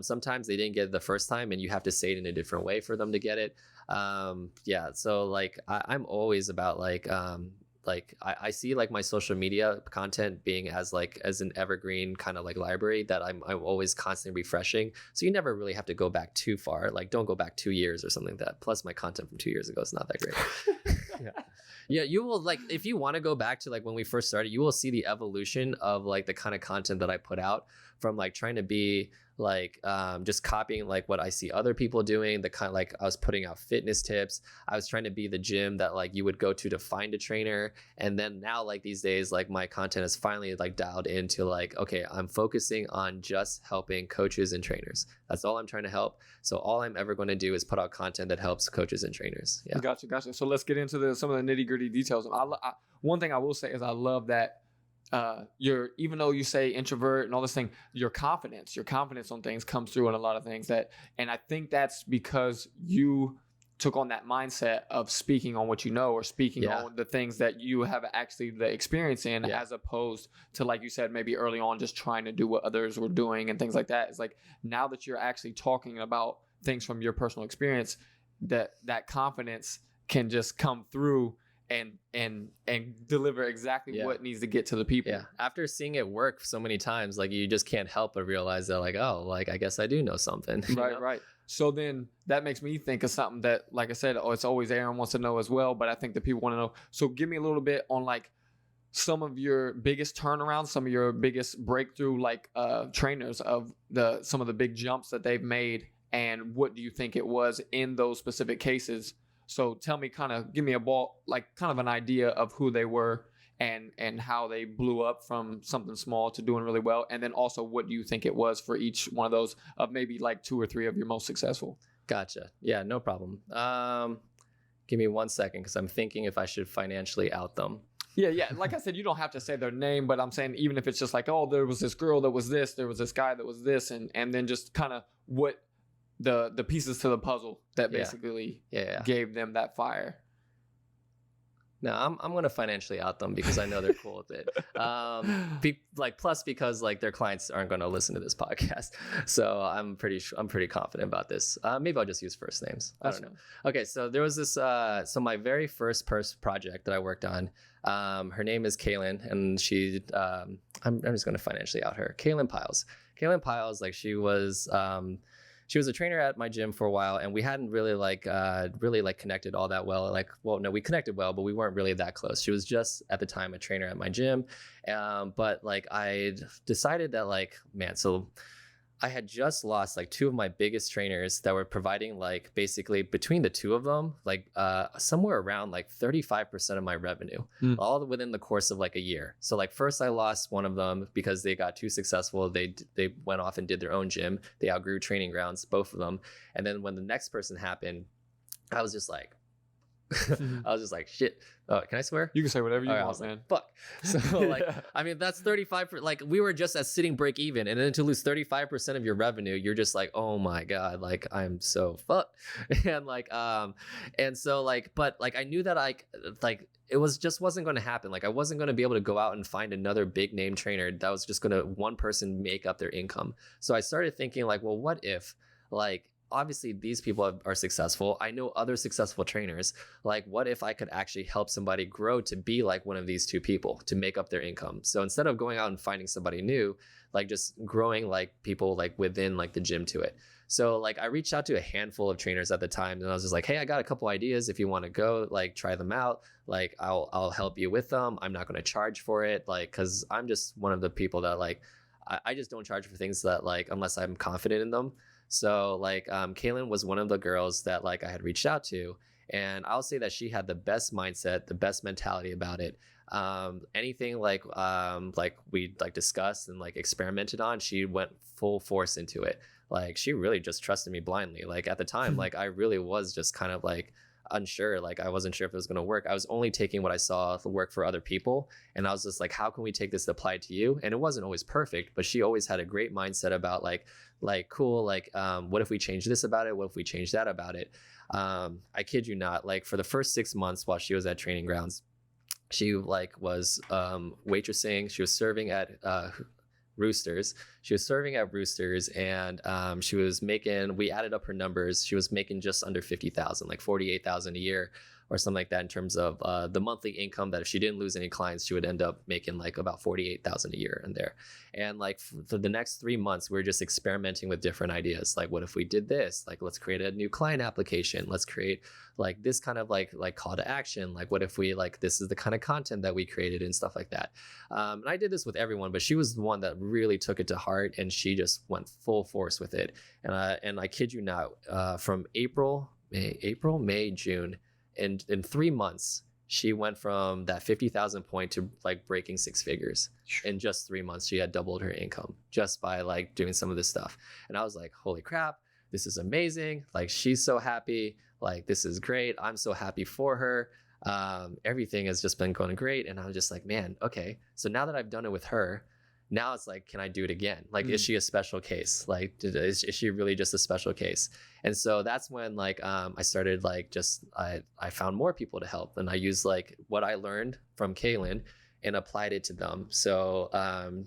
Sometimes they didn't get it the first time and you have to say it in a different way for them to get it. So like I'm always about like I see like my social media content being as an evergreen kind of like library that I'm always constantly refreshing. So you never really have to go back too far. Like don't go back 2 years or something like that. Plus my content from 2 years ago is not that great. Yeah, you will like, if you want to go back to like when we first started, you will see the evolution of like the kind of content that I put out, from like trying to be like just copying like what I see other people doing, the kind of like I was putting out fitness tips. I was trying to be the gym that like you would go to find a trainer. And then now like these days, like my content is finally like dialed into like, okay, I'm focusing on just helping coaches and trainers. That's all I'm trying to help. So all I'm ever going to do is put out content that helps coaches and trainers. Yeah. Gotcha. So let's get into some of the nitty gritty details. One thing I will say is I love that even though you say introvert and all this thing, your confidence on things comes through in a lot of things and I think that's because you took on that mindset of speaking on what you know, or speaking on the things that you have actually the experience in, as opposed to, like you said, maybe early on just trying to do what others were doing and things like that. It's like now that you're actually talking about things from your personal experience, that confidence can just come through and deliver exactly what needs to get to the people. Yeah. After seeing it work so many times, like you just can't help but realize that like, oh, like I guess I do know something. Right. So then that makes me think of something that, like I said, it's always Aaron wants to know as well, but I think the people want to know. So give me a little bit on like some of your biggest turnarounds, some of your biggest breakthrough like trainers of some of the big jumps that they've made, and what do you think it was in those specific cases? So tell me, give me kind of an idea of who they were and how they blew up from something small to doing really well. And then also, what do you think it was for each one of those, of maybe like 2 or 3 of your most successful? Gotcha. Yeah, no problem. Give me 1 second, because I'm thinking if I should financially out them. Yeah. Like I said, you don't have to say their name, but I'm saying even if it's just like, oh, there was this girl that was this, there was this guy that was this, and then just kind of what the pieces to the puzzle that basically gave them that fire. No, I'm gonna financially out them because I know they're cool with it. Plus because like their clients aren't gonna listen to this podcast, so I'm pretty confident about this. Maybe I'll just use first names. I don't know. Okay, so there was this. So my very first project that I worked on. Her name is Kaylin, and she. I'm just gonna financially out her. Kaylin Piles. Like she was a trainer at my gym for a while, and we hadn't really connected all that well. We connected well, but we weren't really that close. She was just at the time a trainer at my gym. But like I decided that so I had just lost like 2 of my biggest trainers that were providing like basically between the 2 of them, like somewhere around like 35% of my revenue, all within the course of like a year. So like first I lost one of them because they got too successful. They went off and did their own gym. They outgrew training grounds, both of them. And then when the next person happened, I was just like, I was just like, shit. Can I swear? You can say whatever you All right, I want, was like, man. fuck. So like, Yeah. I mean, that's 35. Like we were just at sitting break even, and then to lose 35% of your revenue, you're just like, oh my god, like I'm so fucked. And like, and so like, but like I knew that like it was just wasn't going to happen. Like I wasn't going to be able to go out and find another big name trainer that was just going to one person make up their income. So I started thinking like, well, what if like obviously these people are successful. I know other successful trainers. Like what if I could actually help somebody grow to be like one of these two people to make up their income? So instead of going out and finding somebody new, like just growing like people like within like the gym to it. So like I reached out to a handful of trainers at the time, and I was just like, hey, I got a couple ideas. If you want to go, like try them out, like I'll help you with them. I'm not going to charge for it, like because I'm just one of the people that like I just don't charge for things that like unless I'm confident in them. So like Kaylin was one of the girls that like I had reached out to, and I'll say that she had the best mindset, the best mentality about it. Anything like we like discussed and like experimented on, she went full force into it. Like she really just trusted me blindly. Like at the time, like I really was just kind of like unsure. Like I wasn't sure if it was going to work. I was only taking what I saw work for other people, and I was just like, how can we take this to apply to you? And it wasn't always perfect, but she always had a great mindset about like cool, like what if we change this about it? What if we change that about it? I kid you not, like for the first 6 months while she was at training grounds, she like was waitressing. She was serving at Roosters. She was serving at Roosters, and she was making, we added up her numbers, she was making just under 50,000, like 48,000 a year or something like that in terms of the monthly income, that if she didn't lose any clients, she would end up making like about 48,000 a year in there. And like for the next 3 months, we were just experimenting with different ideas. Like, what if we did this? Like, let's create a new client application. Let's create like this kind of like call to action. Like, what if we like, this is the kind of content that we created and stuff like that. And I did this with everyone, but she was the one that really took it to heart, and she just went full force with it. And I kid you not, from April, May, June, in 3 months, she went from that 50,000 point to like breaking 6 figures in just 3 months. She had doubled her income just by like doing some of this stuff. And I was like, holy crap, this is amazing. Like, she's so happy. Like, this is great. I'm so happy for her. Everything has just been going great. And I was just like, man, okay. So now that I've done it with her, now it's like, can I do it again? Like, is she a special case? Like, is she really just a special case? And so that's when like I started like I found more people to help, and I used like what I learned from Kaylin and applied it to them. So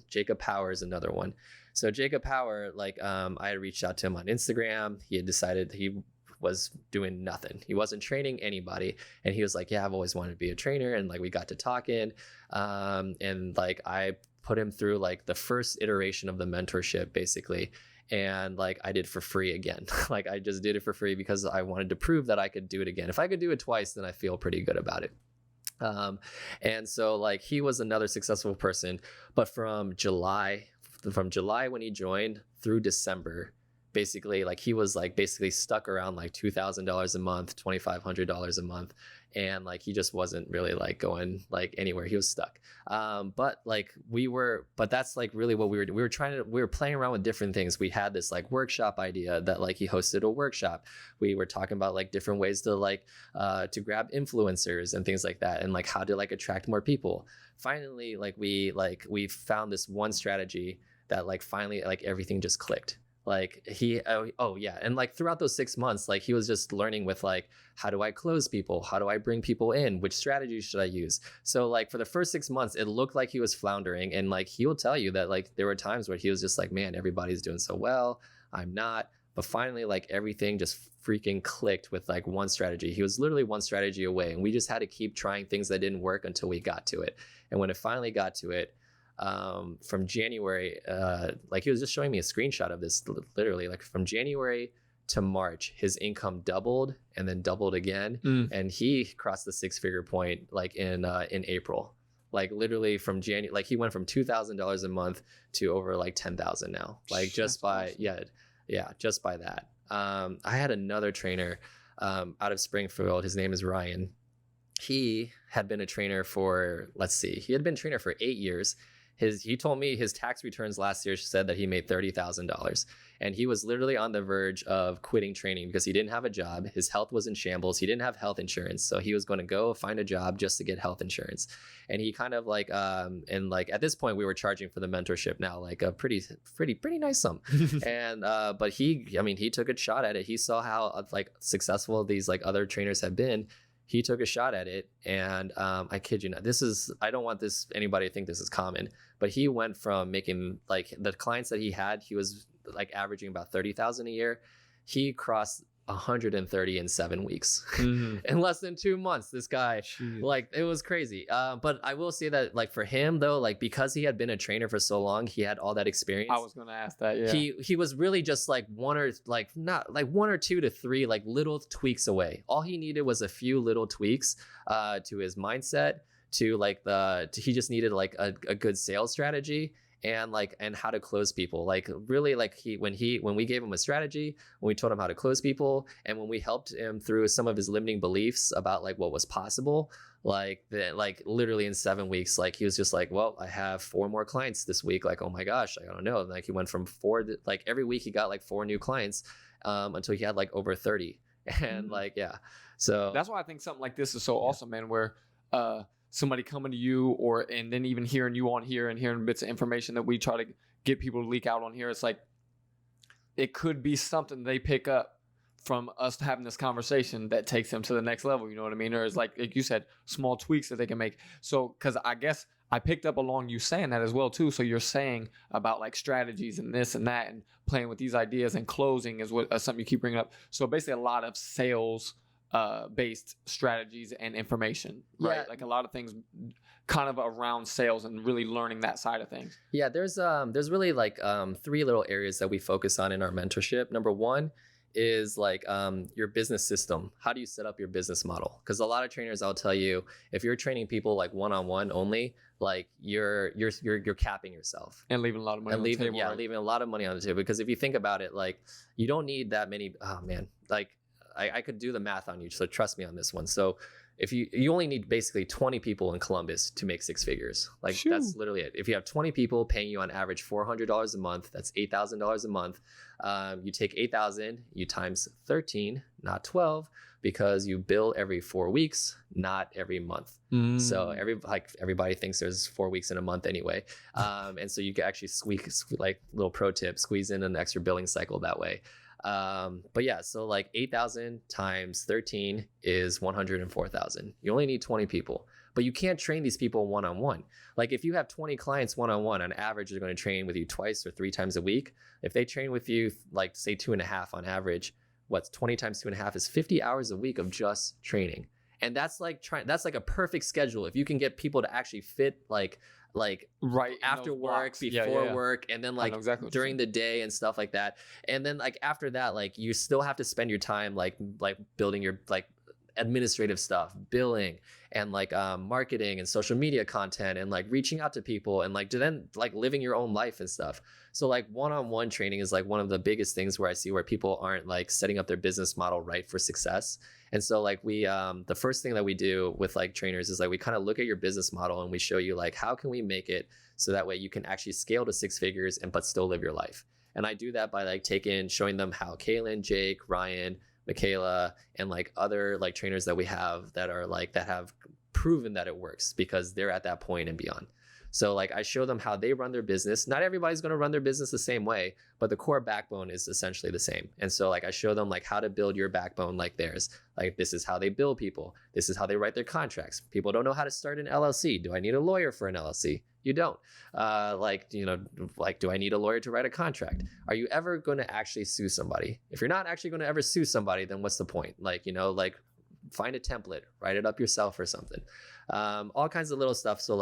Jacob Power is another one. So Jacob Power, like I had reached out to him on Instagram. He had decided he was doing nothing. He wasn't training anybody, and he was like, yeah, I've always wanted to be a trainer. And like we got to talking, and like I put him through like the first iteration of the mentorship basically, and like I did for free again. Like I just did it for free because I wanted to prove that I could do it again. If I could do it twice, then I feel pretty good about it. And so like he was another successful person, but from July when he joined through December, basically like he was like basically stuck around like $2,000 a month, $2,500 a month, and like he just wasn't really like going like anywhere. He was stuck. But that's like really what we were playing around with different things. We had this like workshop idea that like he hosted a workshop. We were talking about like different ways to like to grab influencers and things like that, and like how to like attract more people. Finally, we found this one strategy that like finally like everything just clicked. Like and like throughout those 6 months, like he was just learning with like, how do I close people? How do I bring people in? Which strategy should I use? So like for the first 6 months, it looked like he was floundering, and like he will tell you that like there were times where he was just like, man, everybody's doing so well, I'm not. But finally, like everything just freaking clicked with like one strategy. He was literally one strategy away, and we just had to keep trying things that didn't work until we got to it. And when it finally got to it, from January, like he was just showing me a screenshot of this, literally like from January to March, his income doubled and then doubled again. And he crossed the 6-figure point like in April. Like literally from January, like he went from $2,000 a month to over like 10,000 now, like just by awesome. Just by that. I had another trainer out of Springfield. His name is Ryan. He had been a trainer for, he had been a trainer for 8 years. he told me his tax returns last year said that he made $30,000, and he was literally on the verge of quitting training because he didn't have a job. His health was in shambles. He didn't have health insurance, so he was going to go find a job just to get health insurance. And he kind of like and like at this point we were charging for the mentorship now like a pretty nice sum. And but he took a shot at it. He saw how like successful these like other trainers have been. He took a shot at it, and I kid you not, I don't want anybody to think this is common, but he went from making like the clients that he was like averaging about 30,000 a year. He crossed 130 in 7 weeks. In less than 2 months. This guy, like, it was crazy. But I will say that like for him though, like because he had been a trainer for so long, he had all that experience. I was gonna ask that. Yeah, he was really just like one or two to three like little tweaks away. All he needed was a few little tweaks to his mindset, he just needed like a good sales strategy, and how to close people. Like really, like when we gave him a strategy, when we told him how to close people, and when we helped him through some of his limiting beliefs about like what was possible, like literally in 7 weeks, like he was just like, well, I have 4 more clients this week. Like, oh my gosh, I don't know. And like he went from 4 like every week he got like 4 new clients until he had like over 30. And like, yeah, so that's why I think something like this is so awesome, man, where somebody coming to you and then even hearing you on here and hearing bits of information that we try to get people to leak out on here, it's like it could be something they pick up from us having this conversation that takes them to the next level, you know what I mean? Or it's like you said, small tweaks that they can make. So because I guess I picked up along you saying that as well too. So you're saying about like strategies and this and that and playing with these ideas, and closing is what something you keep bringing up. So basically a lot of sales based strategies and information, right? Yeah. Like a lot of things kind of around sales and really learning that side of things. Yeah, there's really like 3 little areas that we focus on in our mentorship. Number 1 is like your business system. How do you set up your business model? Because a lot of trainers, I'll tell you, if you're training people like one-on-one only, like you're capping yourself And leaving a lot of money on the table. Yeah, right? leaving a lot of money on the table. Because if you think about it, like you don't need that many. Oh man, like I could do the math on you, so trust me on this one. So if you only need basically 20 people in Columbus to make 6 figures. Like Shoo. That's literally it. If you have 20 people paying you on average $400 a month, that's $8,000 a month. You take 8,000, you times 13, not 12, because you bill every 4 weeks, not every month. So everybody thinks there's 4 weeks in a month anyway. And so you can actually like little pro tip, squeeze in an extra billing cycle that way. But yeah, so like 8,000 times 13 is 104,000. You only need 20 people, but you can't train these people one-on-one. Like if you have 20 clients one-on-one, on average, they're going to train with you twice or 3 times a week. If they train with you, like say 2.5 on average, what's 20 times 2.5 is 50 hours a week of just training. And that's like a perfect schedule. If you can get people to actually fit like right after work, before work, and then like exactly during the day and stuff like that. And then like after that, like you still have to spend your time like building your like administrative stuff, billing, and like marketing and social media content, and like reaching out to people, and like then like living your own life and stuff. So like one-on-one training is like one of the biggest things where I see where people aren't like setting up their business model right for success. And so like we the first thing that we do with like trainers is like we kind of look at your business model and we show you like how can we make it so that way you can actually scale to 6 figures but still live your life. And I do that by like showing them how Kaylin, Jake, Ryan, Michaela, and like other like trainers that we have that have proven that it works because they're at that point and beyond. So like I show them how they run their business. Not everybody's going to run their business the same way, but the core backbone is essentially the same. And so like I show them like how to build your backbone like theirs. Like this is how they bill people. This is how they write their contracts. People don't know how to start an LLC. Do I need a lawyer for an LLC? You don't. Do I need a lawyer to write a contract? Are you ever going to actually sue somebody? If you're not actually going to ever sue somebody, then what's the point? Find a template, write it up yourself or something. All kinds of little stuff. So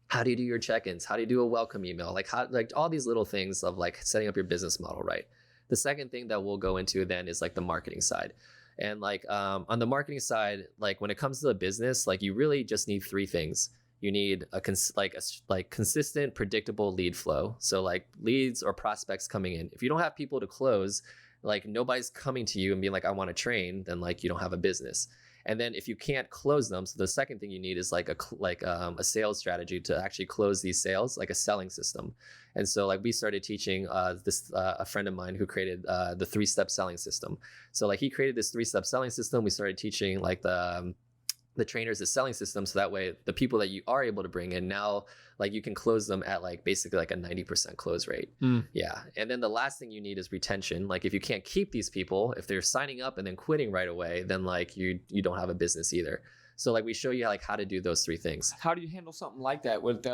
how do you do your check-ins? How do you do a welcome email? Like all these little things of like setting up your business model right. The second thing that we'll go into then is like the marketing side. And like on the marketing side, like when it comes to the business, like you really just need 3 things. You need a consistent, predictable lead flow. So like leads or prospects coming in. If you don't have people to close, like nobody's coming to you and being like, I want to train, then like you don't have a business. And then if you can't close them, so the second thing you need is like a sales strategy to actually close these sales, like a selling system. And so like we started teaching a friend of mine who created the 3-step selling system. So like he created this 3-step selling system. We started teaching like the trainers the selling system, so that way the people that you are able to bring in now, like you can close them at like basically like a 90% close rate. Yeah. And then the last thing you need is retention. Like if you can't keep these people, if they're signing up and then quitting right away, then like you don't have a business either. So like we show you like how to do those 3 things. How do you handle something like that with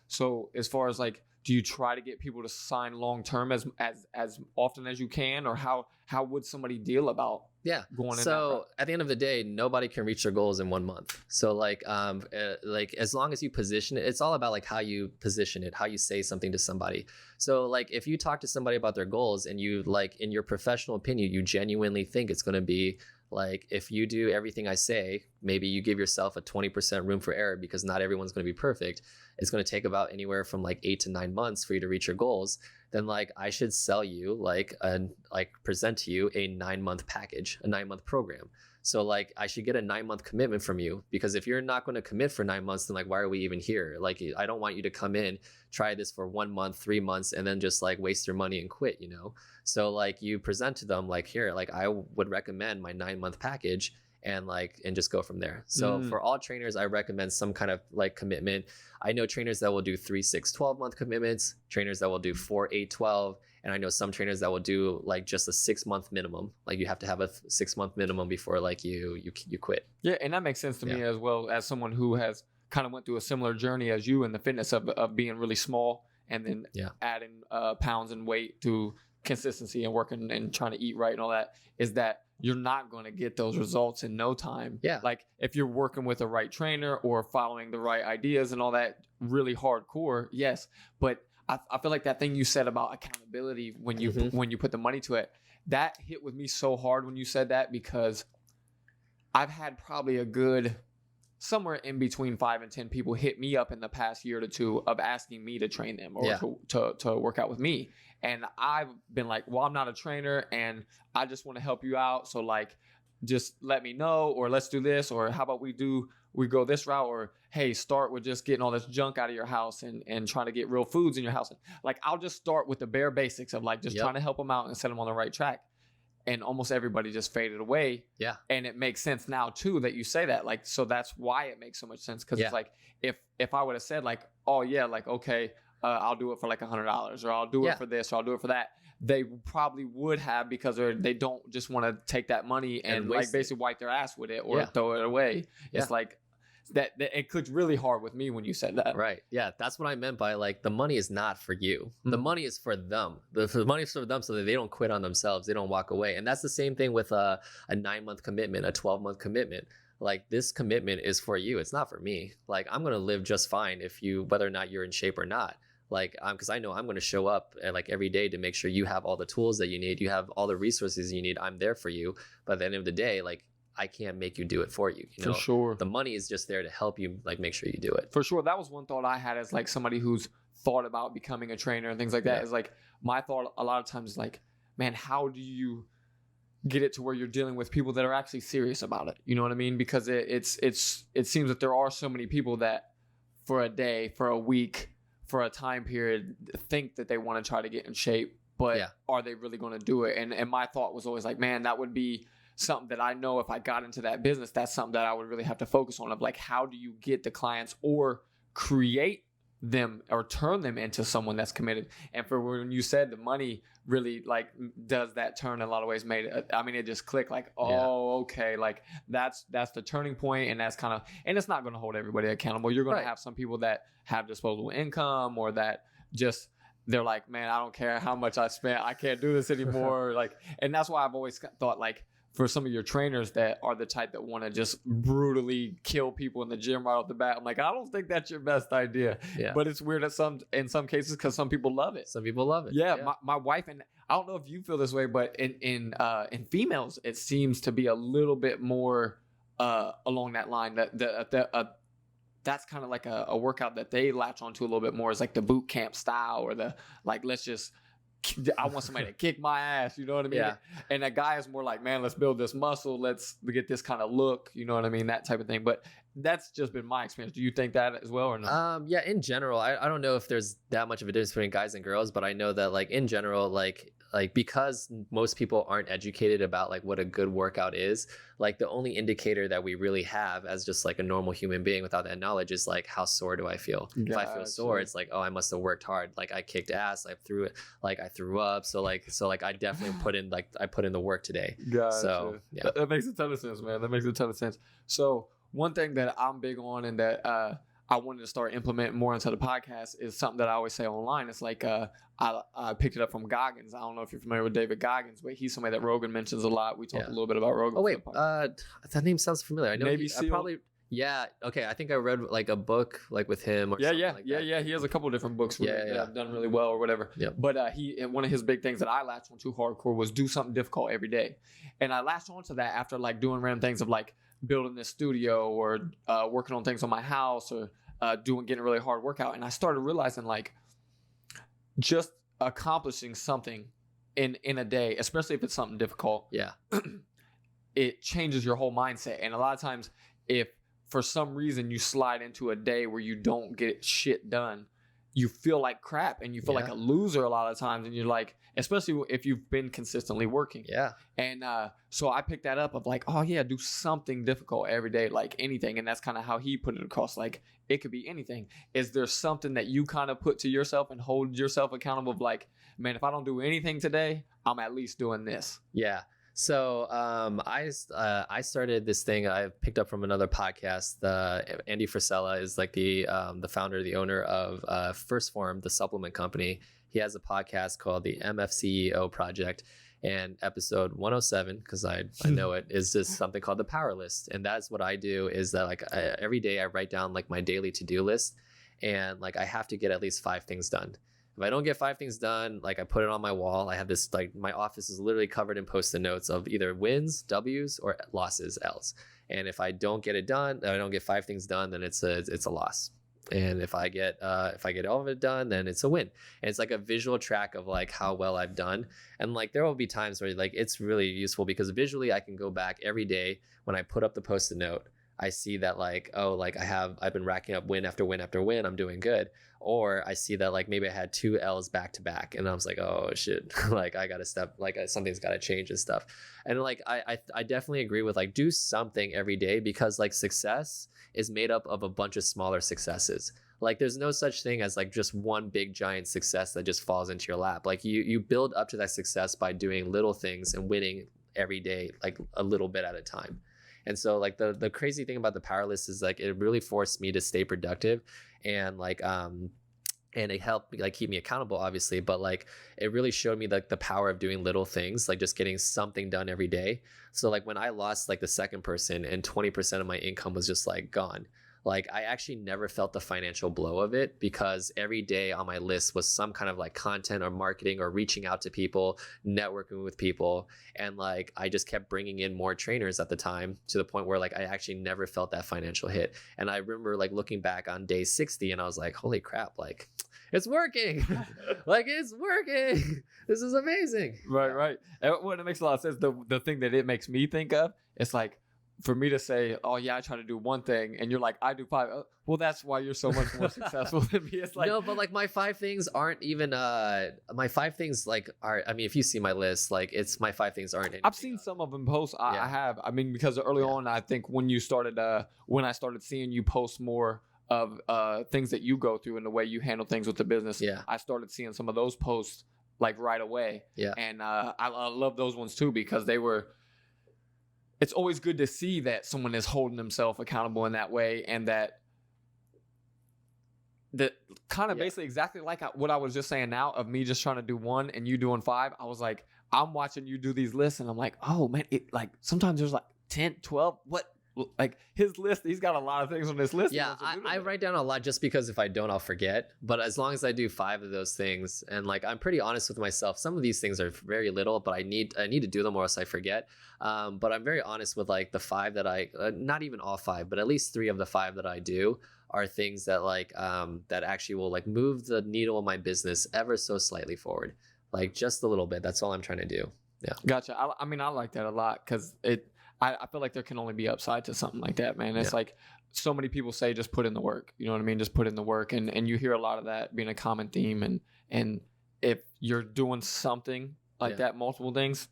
so as far as like, do you try to get people to sign long term as often as you can, or how would somebody deal about going in that route? At the end of the day, nobody can reach their goals in 1 month. So like as long as you position it, it's all about like how you position it, how you say something to somebody. So like if you talk to somebody about their goals and you like in your professional opinion, you genuinely think it's going to be like, if you do everything I say, maybe you give yourself a 20% room for error because not everyone's going to be perfect. It's going to take about anywhere from like 8 to 9 months for you to reach your goals. Then like I should sell you present to you a 9-month package, a 9-month program. So like I should get a 9-month commitment from you, because if you're not going to commit for 9 months, then like why are we even here? Like I don't want you to come in, try this for 1 month, 3 months, and then just like waste your money and quit, you know? So like you present to them like, here, like I would recommend my 9-month package, and just go from there. So for all trainers, I recommend some kind of like commitment. I know trainers that will do 3, 6, 12-month commitments, trainers that will do 4, 8, 12. And I know some trainers that will do like just a 6-month minimum. Like you have to have a 6-month minimum before like you quit. Yeah. And that makes sense to me as well, as someone who has kind of went through a similar journey as you in the fitness of being really small and then adding pounds and weight to consistency and working and trying to eat right and all that, is that you're not going to get those results in no time. Yeah. Like if you're working with a right trainer or following the right ideas and all that really hardcore, yes. But I feel like that thing you said about accountability when you put the money to it, that hit with me so hard when you said that, because I've had probably a good somewhere in between 5 and 10 people hit me up in the past year to 2 of asking me to train them or to work out with me. And I've been like, well, I'm not a trainer and I just want to help you out. So like, just let me know, or let's do this, or how about we go this route, or hey, start with just getting all this junk out of your house and trying to get real foods in your house. Like I'll just start with the bare basics of like just trying to help them out and set them on the right track. And almost everybody just faded away. Yeah. And it makes sense now too that you say that. Like, so that's why it makes so much sense. Cause it's like, if I would have said like, oh yeah, like, okay, I'll do it for like $100, or I'll do it for this, or I'll do it for that, they probably would have, because they don't just want to take that money and like basically wipe their ass with it or throw it away. It's like that it clicked really hard with me when you said that. Right. Yeah. That's what I meant by like, the money is not for you. The money is for them. The money is for them so that they don't quit on themselves. They don't walk away. And that's the same thing with a 9-month commitment, a 12-month commitment. Like this commitment is for you. It's not for me. Like I'm going to live just fine whether or not you're in shape or not. Like, because I know I'm going to show up like every day to make sure you have all the tools that you need. You have all the resources you need. I'm there for you. But at the end of the day, like I can't make you do it for you. You know? For sure. The money is just there to help you like make sure you do it. For sure. That was one thought I had as like somebody who's thought about becoming a trainer and things like that. Is like my thought a lot of times is like, man, how do you get it to where you're dealing with people that are actually serious about it? You know what I mean? Because it seems that there are so many people that for a day, for a week, for a time period, think that they want to try to get in shape, but are they really going to do it? And my thought was always like, man, that would be something that I know if I got into that business, that's something that I would really have to focus on, of like, how do you get the clients or create them or turn them into someone that's committed? And for when you said the money really like does that turn in a lot of ways, made it, I mean, it just clicked like, okay, like that's the turning point. And that's kind of, and it's not going to hold everybody accountable. You're going to have some people that have disposable income, or that just, they're like, man, I don't care how much I spent, I can't do this anymore. Like, and that's why I've always thought like, for some of your trainers that are the type that want to just brutally kill people in the gym right off the bat, I'm like, I don't think that's your best idea. Yeah. But it's weird in some cases, because some people love it. Some people love it. Yeah. My wife, and I don't know if you feel this way, but in females, it seems to be a little bit more along that line. That's kind of like a workout that they latch onto a little bit more, is like the boot camp style, or the like, let's just I want somebody to kick my ass, you know what I mean? Yeah. And that guy is more like, man, let's build this muscle, let's get this kind of look, you know what I mean? That type of thing. But that's just been my experience. Do you think that as well or no? Yeah, in general, I don't know if there's that much of a difference between guys and girls, but I know that like in general, like because most people aren't educated about like what a good workout is, like the only indicator that we really have as just like a normal human being without that knowledge is like, how sore do I feel? If I feel sore, it's like, oh, I must have worked hard. Like I kicked ass, I threw up. So I definitely put in the work today. Gotcha. So yeah, that makes a ton of sense, man. That makes a ton of sense. So one thing that I'm big on and that I wanted to start implementing more into the podcast is something that I always say online. It's like I picked it up from Goggins. I don't know if you're familiar with David Goggins, but he's somebody that Rogan mentions a lot. We talked a little bit about Rogan. Oh wait, that name sounds familiar. I know Navy I probably. Yeah. Okay. I think I read like a book like with him or something like that. Yeah. He has a couple of different books that have done really well or whatever. Yeah. But one of his big things that I latched on to hardcore was do something difficult every day. And I latched on to that after like doing random things of like building this studio or working on things on my house or getting a really hard workout. And I started realizing like just accomplishing something in a day, especially if it's something difficult. Yeah. It changes your whole mindset. And a lot of times if for some reason you slide into a day where you don't get shit done, you feel like crap and you feel like a loser a lot of times. And you're like, especially if you've been consistently working. Yeah. And so I picked that up of like, oh yeah, do something difficult every day, like anything. And that's kind of how he put it across. Like it could be anything. Is there something that you kind of put to yourself and hold yourself accountable of like, man, if I don't do anything today, I'm at least doing this? Yeah. So I started this thing I picked up from another podcast. Andy Frisella is like the founder, the owner of First Form, the supplement company. He has a podcast called the MFCEO Project, and episode 107, because I know it, is just something called the Power List. And that's what I do is that like every day I write down like my daily to-do list, and like I have to get at least 5 things done. If I don't get 5 things done, like I put it on my wall. I have this, like my office is literally covered in post-it notes of either wins, W's, or losses, L's. And if I don't get it done, I don't get 5 things done, then it's a loss. And if I get all of it done, then it's a win. And it's like a visual track of like how well I've done. And like there will be times where like it's really useful because visually I can go back every day when I put up the post-it note. I see that like, oh, like I've been racking up win after win after win. I'm doing good. Or I see that like maybe I had 2 L's back to back, and I was like, oh shit, like I gotta step, like something's gotta change and stuff. And like I definitely agree with like do something every day, because like success is made up of a bunch of smaller successes. Like there's no such thing as like just one big giant success that just falls into your lap. Like you build up to that success by doing little things and winning every day, like a little bit at a time. And so like the crazy thing about the Power List is like it really forced me to stay productive, and like and it helped like keep me accountable, obviously, but like it really showed me like the power of doing little things, like just getting something done every day. So like when I lost like the second person and 20% of my income was just like gone, like I actually never felt the financial blow of it, because every day on my list was some kind of like content or marketing or reaching out to people, networking with people. And like I just kept bringing in more trainers at the time, to the point where like I actually never felt that financial hit. And I remember like looking back on day 60 and I was like, holy crap, like it's working. Like it's working. This is amazing. Right. And when it makes a lot of sense, the thing that it makes me think of, it's like, for me to say, oh yeah, I try to do one thing, and you're like, I do 5. Well, that's why you're so much more successful than me. It's like, no, but like my 5 things aren't even my 5 things like are, I mean, if you see my list, like it's my 5 things aren't. I've seen some of them post. I have. I mean, because early on, I think when you started, when I started seeing you post more of things that you go through and the way you handle things with the business, I started seeing some of those posts like right away. Yeah, and I love those ones too, because they were. It's always good to see that someone is holding themselves accountable in that way, and that kind of basically exactly like what I was just saying now, of me just trying to do 1 and you doing 5. I was like, I'm watching you do these lists and I'm like, oh man, it like sometimes there's like 10, 12, what? Like his list, he's got a lot of things on this list. Yeah, I write down a lot just because if I don't, I'll forget. But as long as I do 5 of those things, and like I'm pretty honest with myself, some of these things are very little, but I need to do them or else I forget. But I'm very honest with like the 5 that I, not even all 5, but at least 3 of the 5 that I do are things that like that actually will like move the needle of my business ever so slightly forward. like just a little bit. That's all I'm trying to do. Yeah. Gotcha. I mean, I like that a lot because I feel like there can only be upside to something like that, man. It's like so many people say just put in the work. You know what I mean? Just put in the work. And you hear a lot of that being a common theme. And if you're doing something like that, multiple things,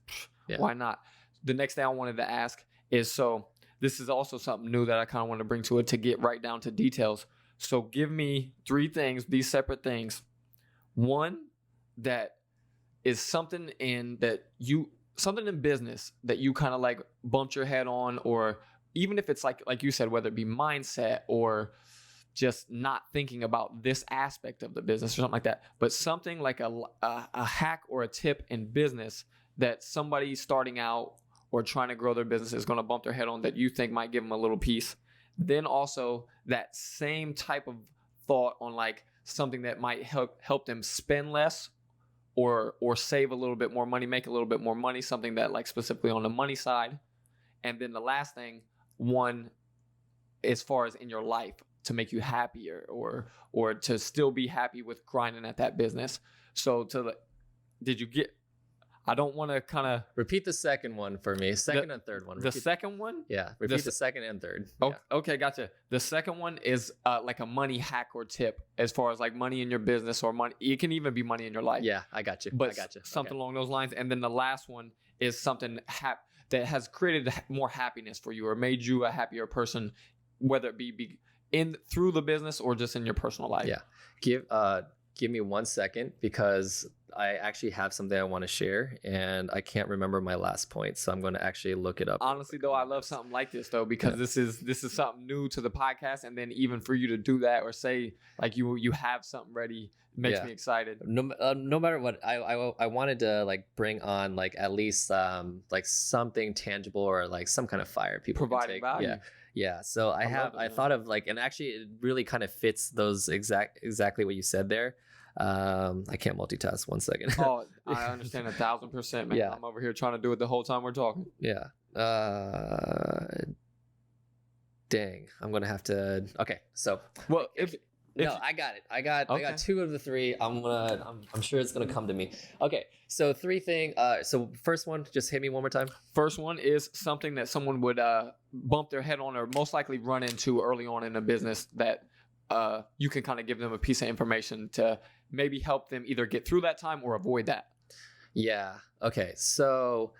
why not? The next thing I wanted to ask is, so this is also something new that I kind of want to bring to it to get right down to details. So give me 3 things, these separate things. One that is something in business that you kind of like bumped your head on, or even if it's like you said, whether it be mindset or just not thinking about this aspect of the business or something like that, but something like a hack or a tip in business that somebody starting out or trying to grow their business is going to bump their head on that you think might give them a little piece. Then also that same type of thought on like something that might help them spend less or save a little bit more money, make a little bit more money, something that like specifically on the money side. And then the last thing, one, as far as in your life to make you happier or to still be happy with grinding at that business. So did you get, I don't want to kind of repeat the second one for me. Second and third one. The second one? Yeah. Repeat the second and third. Oh, yeah. Okay, gotcha. The second one is like a money hack or tip as far as like money in your business or money. It can even be money in your life. Yeah, I got you. But something along those lines. And then the last one is something that has created more happiness for you or made you a happier person, whether it be through the business or just in your personal life. Yeah. Give me 1 second because I actually have something I want to share and I can't remember my last point. So I'm going to actually look it up. Honestly, though, I love something like this, though, because this is something new to the podcast. And then even for you to do that or say like you have something ready makes me excited. No matter what, I wanted to like bring on like at least like something tangible or like some kind of fire people providing value. Yeah. So I thought of like, and actually it really kind of fits those exactly what you said there. I can't multitask. 1 second. Oh, I understand 1,000%, man. Yeah. I'm over here trying to do it the whole time we're talking. Yeah. Dang. I'm going to have to, okay. So, well, I got it. I got 2 of the 3. I'm sure it's gonna come to me. Okay, so 3 things. So first one, just hit me one more time. First one is something that someone would bump their head on or most likely run into early on in a business that you can kind of give them a piece of information to maybe help them either get through that time or avoid that. Yeah. Okay. So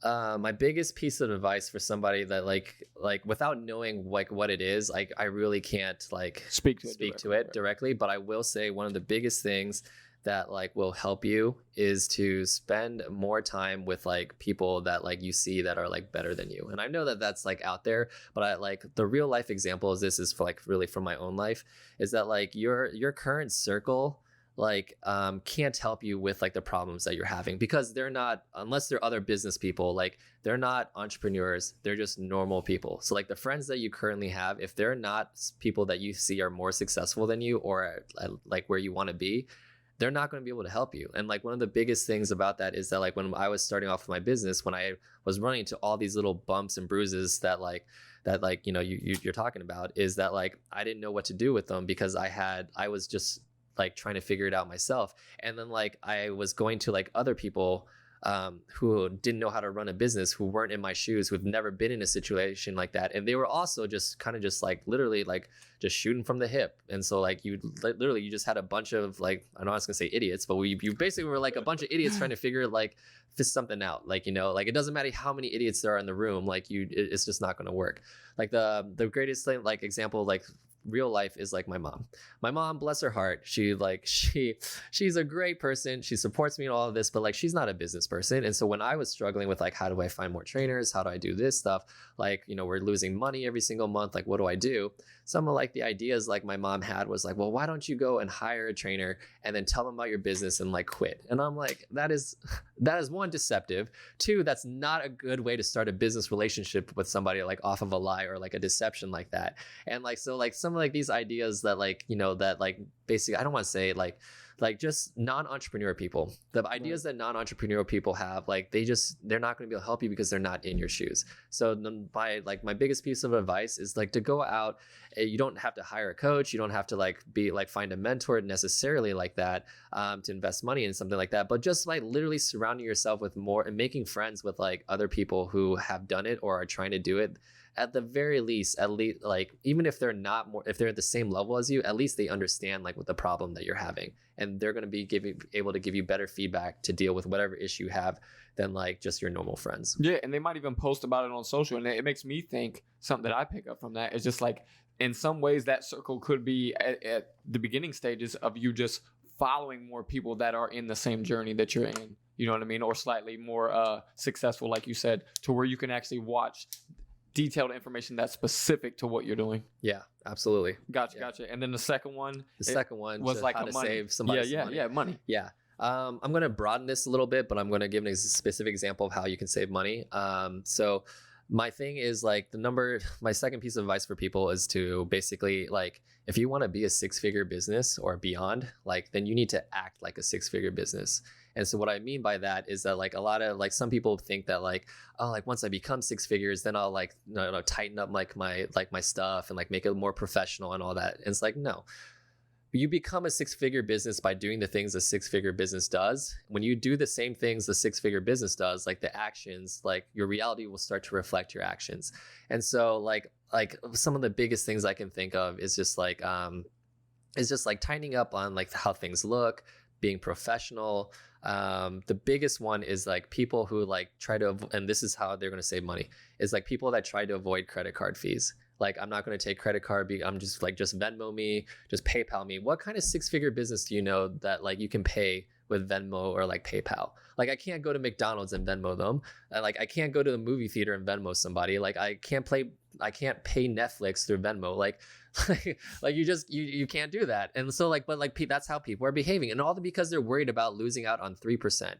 my biggest piece of advice for somebody that like without knowing like what it is, like I really can't like speak to it directly, but I will say one of the biggest things that like will help you is to spend more time with like people that like you see that are like better than you. And I know that that's like out there, but I like the real life example of this is for like really from my own life is that like your current circle like can't help you with like the problems that you're having because they're not, unless they're other business people, like they're not entrepreneurs, they're just normal people. So like the friends that you currently have, if they're not people that you see are more successful than you or like where you want to be, they're not going to be able to help you. And like one of the biggest things about that is that like when I was starting off with my business, when I was running into all these little bumps and bruises that you know you're talking about, is that like I didn't know what to do with them because I was just like trying to figure it out myself. And then like I was going to like other people who didn't know how to run a business, who weren't in my shoes, who've never been in a situation like that. And they were also just kind of just like literally like just shooting from the hip. And so like you just had a bunch of like, I know I was gonna say idiots, but you basically were like a bunch of idiots trying to figure like something out. Like, you know, like it doesn't matter how many idiots there are in the room, like it's just not gonna work. Like the greatest thing, like example, like real life is like my mom, bless her heart, she's a great person, she supports me in all of this, but like she's not a business person. And so when I was struggling with like how do I find more trainers, how do I do this stuff, like, you know, we're losing money every single month, like what do I do? Some of like the ideas like my mom had was like, well, why don't you go and hire a trainer and then tell them about your business and like quit? And I'm like, that is one, deceptive. 2, that's not a good way to start a business relationship with somebody, like off of a lie or like a deception like that. And like so like some of like these ideas that like, you know, that like basically I don't want to say like like just non-entrepreneur people, the ideas that non-entrepreneur people have, like they're not going to be able to help you because they're not in your shoes. So by like my biggest piece of advice is like to go out. You don't have to hire a coach. You don't have to like find a mentor necessarily like that to invest money in something like that. But just like literally surrounding yourself with more and making friends with like other people who have done it or are trying to do it. At the very least, like even if they're not more, if they're at the same level as you, at least they understand like what the problem that you're having, and they're going to be able to give you better feedback to deal with whatever issue you have than like just your normal friends. Yeah, and they might even post about it on social, and it makes me think something that I pick up from that is just like in some ways that circle could be at the beginning stages of you just following more people that are in the same journey that you're in. You know what I mean? Or slightly more successful, like you said, to where you can actually watch detailed information that's specific to what you're doing. Yeah, absolutely. Gotcha. And then the second one was like how to save somebody some money. Money. Yeah. I'm going to broaden this a little bit, but I'm going to give a specific example of how you can save money. So my thing is like my second piece of advice for people is to basically like, if you want to be a 6-figure business or beyond, like then you need to act like a 6-figure business. And so what I mean by that is that like a lot of like some people think that like, oh, like once I become 6 figures, then I'll like tighten up like my stuff and like make it more professional and all that. And it's like, no, you become a 6-figure business by doing the things a 6-figure business does. When you do the same things the 6-figure business does, like the actions, like your reality will start to reflect your actions. And so like some of the biggest things I can think of is just like tightening up on like how things look, being professional. The biggest one is like people who like try to, and this is how they're going to save money, is like people that try to avoid credit card fees. Like, I'm not going to take credit card. I'm just like, just Venmo me, just PayPal me. What kind of 6-figure business do you know that like you can pay with Venmo or like PayPal? Like, I can't go to McDonald's and Venmo them. Like, I can't go to the movie theater and Venmo somebody. Like, I can't pay Netflix through Venmo. Like you can't do that. And so like, but like that's how people are behaving, and all because they're worried about losing out on 3%.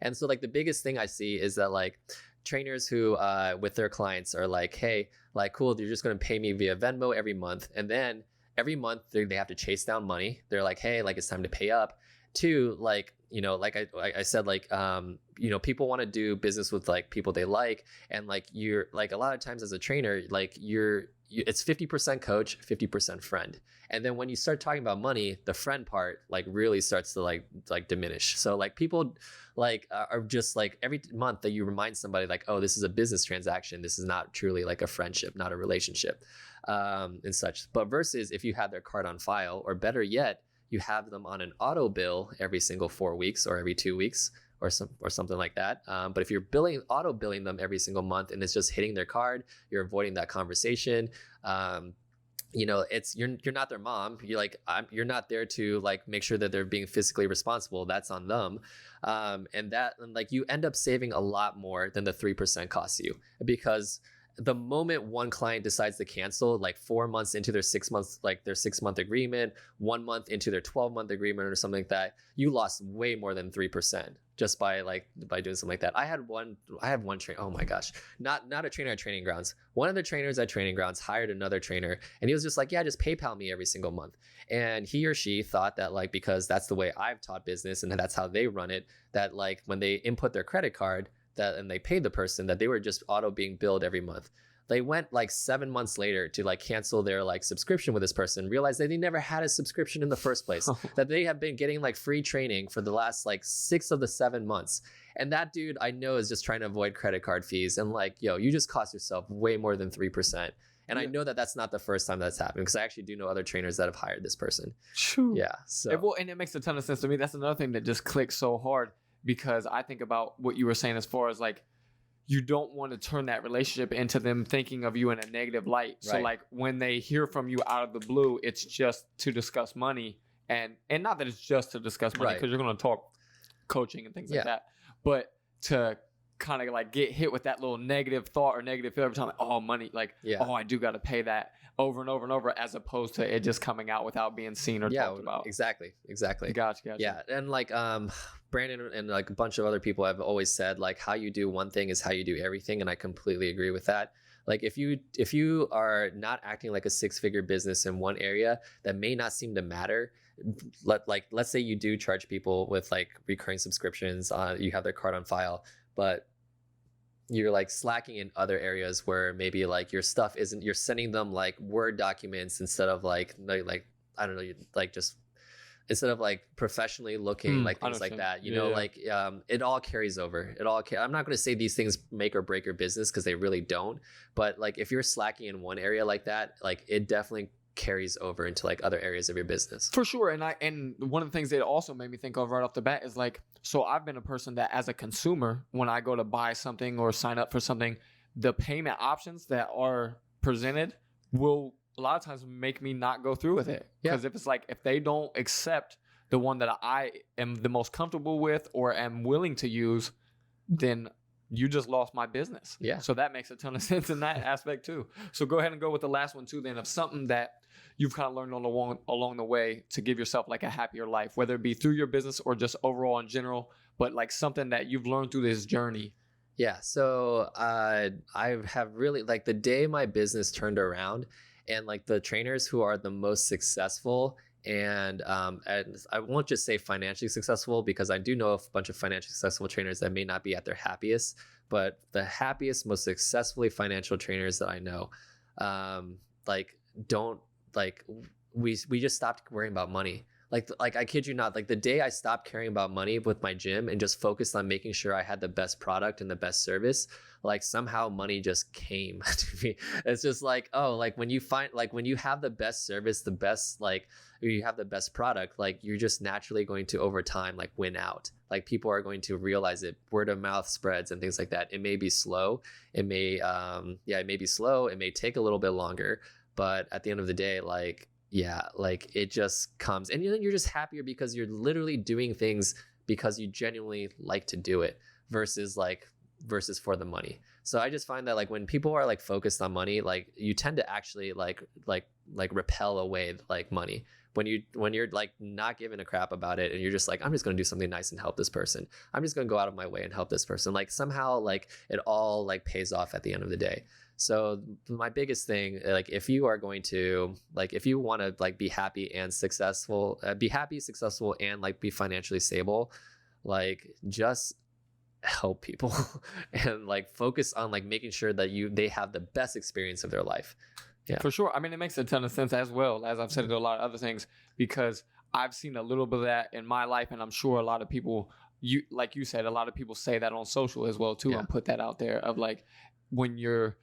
And so like the biggest thing I see is that like trainers who with their clients are like, hey, like cool, you're just going to pay me via Venmo every month, and then every month they have to chase down money. They're like, hey, like it's time to pay up. Two, like, you know, like I said, like, you know, people want to do business with like people they like, and like you're like a lot of times as a trainer, like it's 50% coach, 50% friend. And then when you start talking about money, the friend part like really starts to like diminish. So like people like are just like every month that you remind somebody like, oh, this is a business transaction. This is not truly like a friendship, not a relationship, and such. But versus if you have their card on file, or better yet, you have them on an auto bill every single 4 weeks or every 2 weeks or something like that. But if you're auto billing them every single month and it's just hitting their card, you're avoiding that conversation. You know, you're not their mom. You're not there to like make sure that they're being fiscally responsible. That's on them. And like you end up saving a lot more than the 3% costs you, because the moment one client decides to cancel, like 4 months into their 6 months, like their 6-month agreement, 1 month into their 12-month agreement or something like that, you lost way more than 3% just by doing something like that. I have one trainer. Oh my gosh, not a trainer at Training Grounds. One of the trainers at Training Grounds hired another trainer, and he was just like, yeah, just PayPal me every single month. And he or she thought that like, because that's the way I've taught business and that's how they run it, that like when they input their credit card, and they paid the person, that they were just auto being billed every month. They went like 7 months later to like cancel their like subscription with this person, realized that they never had a subscription in the first place, that they have been getting like free training for the last like 6 of the 7 months. And that dude I know is just trying to avoid credit card fees. And like, yo, you just cost yourself way more than 3%. And I know that that's not the first time that's happened, because I actually do know other trainers that have hired this person. True. Yeah. So and it makes a ton of sense to me. That's another thing that just clicks so hard, because I think about what you were saying as far as like, you don't want to turn that relationship into them thinking of you in a negative light. Right. So like when they hear from you out of the blue, it's just to discuss money, and not that it's just to discuss money, because you're going to talk coaching and things like that, but to kind of like get hit with that little negative thought or negative feel every time, like, oh, money, like, oh, I do got to pay that over and over and over, as opposed to it just coming out without being seen or talked about. Exactly. Gotcha. Yeah. And like Brandon and like a bunch of other people have always said like, how you do one thing is how you do everything, and I completely agree with that. Like if you are not acting like a 6-figure business in one area that may not seem to matter, let's say you do charge people with like recurring subscriptions, you have their card on file, but you're like slacking in other areas where maybe like your stuff isn't, you're sending them like Word documents instead of like I don't know, like just instead of like professionally looking, like things like that, you know, like it all carries over. I'm not going to say these things make or break your business, because they really don't. But like if you're slacking in one area like that, like it definitely carries over into like other areas of your business. For sure. And one of the things that also made me think of right off the bat is like, so I've been a person that as a consumer, when I go to buy something or sign up for something, the payment options that are presented will a lot of times make me not go through with it. Because if it's like, if they don't accept the one that I am the most comfortable with or am willing to use, then you just lost my business. Yeah. So that makes a ton of sense in that aspect too. So go ahead and go with the last one too, then, of something that you've kind of learned along the way to give yourself like a happier life, whether it be through your business or just overall in general, but like something that you've learned through this journey. Yeah. So I have really, like, the day my business turned around, and like the trainers who are the most successful, and I won't just say financially successful, because I do know a bunch of financially successful trainers that may not be at their happiest, but the happiest, most successfully financial trainers that I know, we just stopped worrying about money. Like I kid you not, like the day I stopped caring about money with my gym and just focused on making sure I had the best product and the best service, like somehow money just came to me. It's just like, oh, like when you have the best service, you have the best product, like you're just naturally going to over time like win out. Like people are going to realize it. Word of mouth spreads and things like that. It may be slow. It may be slow. It may take a little bit longer, but at the end of the day, like it just comes, and you're just happier because you're literally doing things because you genuinely like to do it versus for the money. So I just find that like when people are like focused on money, like you tend to actually like repel away like money. When you're like not giving a crap about it, and you're just like, I'm just going to do something nice and help this person. I'm just going to go out of my way and help this person. Like somehow like it all like pays off at the end of the day. So my biggest thing, like if you are going to, like if you want to like be happy and successful, successful and like be financially stable, like just help people and like focus on like making sure that they have the best experience of their life. Yeah, for sure. I mean, it makes a ton of sense, as well as I've said it to a lot of other things, because I've seen a little bit of that in my life, and I'm sure a lot of people, like you said, a lot of people say that on social as well too, and put that out there of like when you're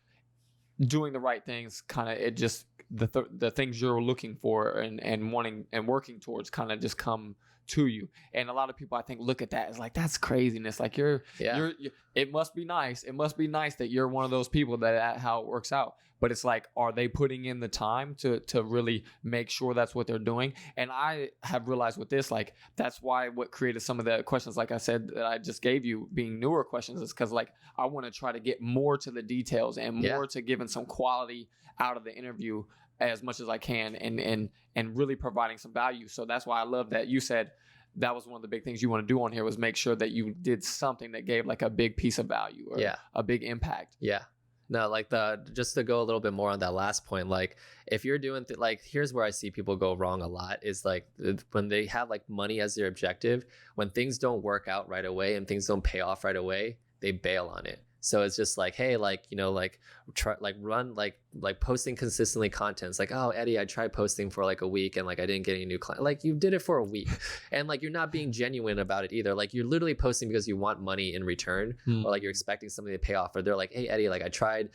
doing the right things, kind of it just the things you're looking for and wanting and working towards kind of just come to you. And a lot of people, I think, look at that as like, that's craziness. Like you're it must be nice. It must be nice that you're one of those people that how it works out. But it's like, are they putting in the time to really make sure that's what they're doing? And I have realized with this, like, that's why what created some of the questions, like I said, that I just gave you being newer questions, is because like I want to try to get more to the details and more to giving some quality out of the interview as much as I can, and really providing some value. So that's why I love that you said that was one of the big things you want to do on here, was make sure that you did something that gave like a big piece of value or a big impact. Yeah. No, like just to go a little bit more on that last point, like if you're doing like, here's where I see people go wrong a lot, is like when they have like money as their objective, when things don't work out right away and things don't pay off right away, they bail on it. So it's just like, hey, like, you know, like try like run like posting consistently content. It's like, oh, Eddie, I tried posting for like a week and like I didn't get any new clients. Like you did it for a week, and like you're not being genuine about it either. Like you're literally posting because you want money in return, or like you're expecting something to pay off. Or they're like, hey, Eddie, like I tried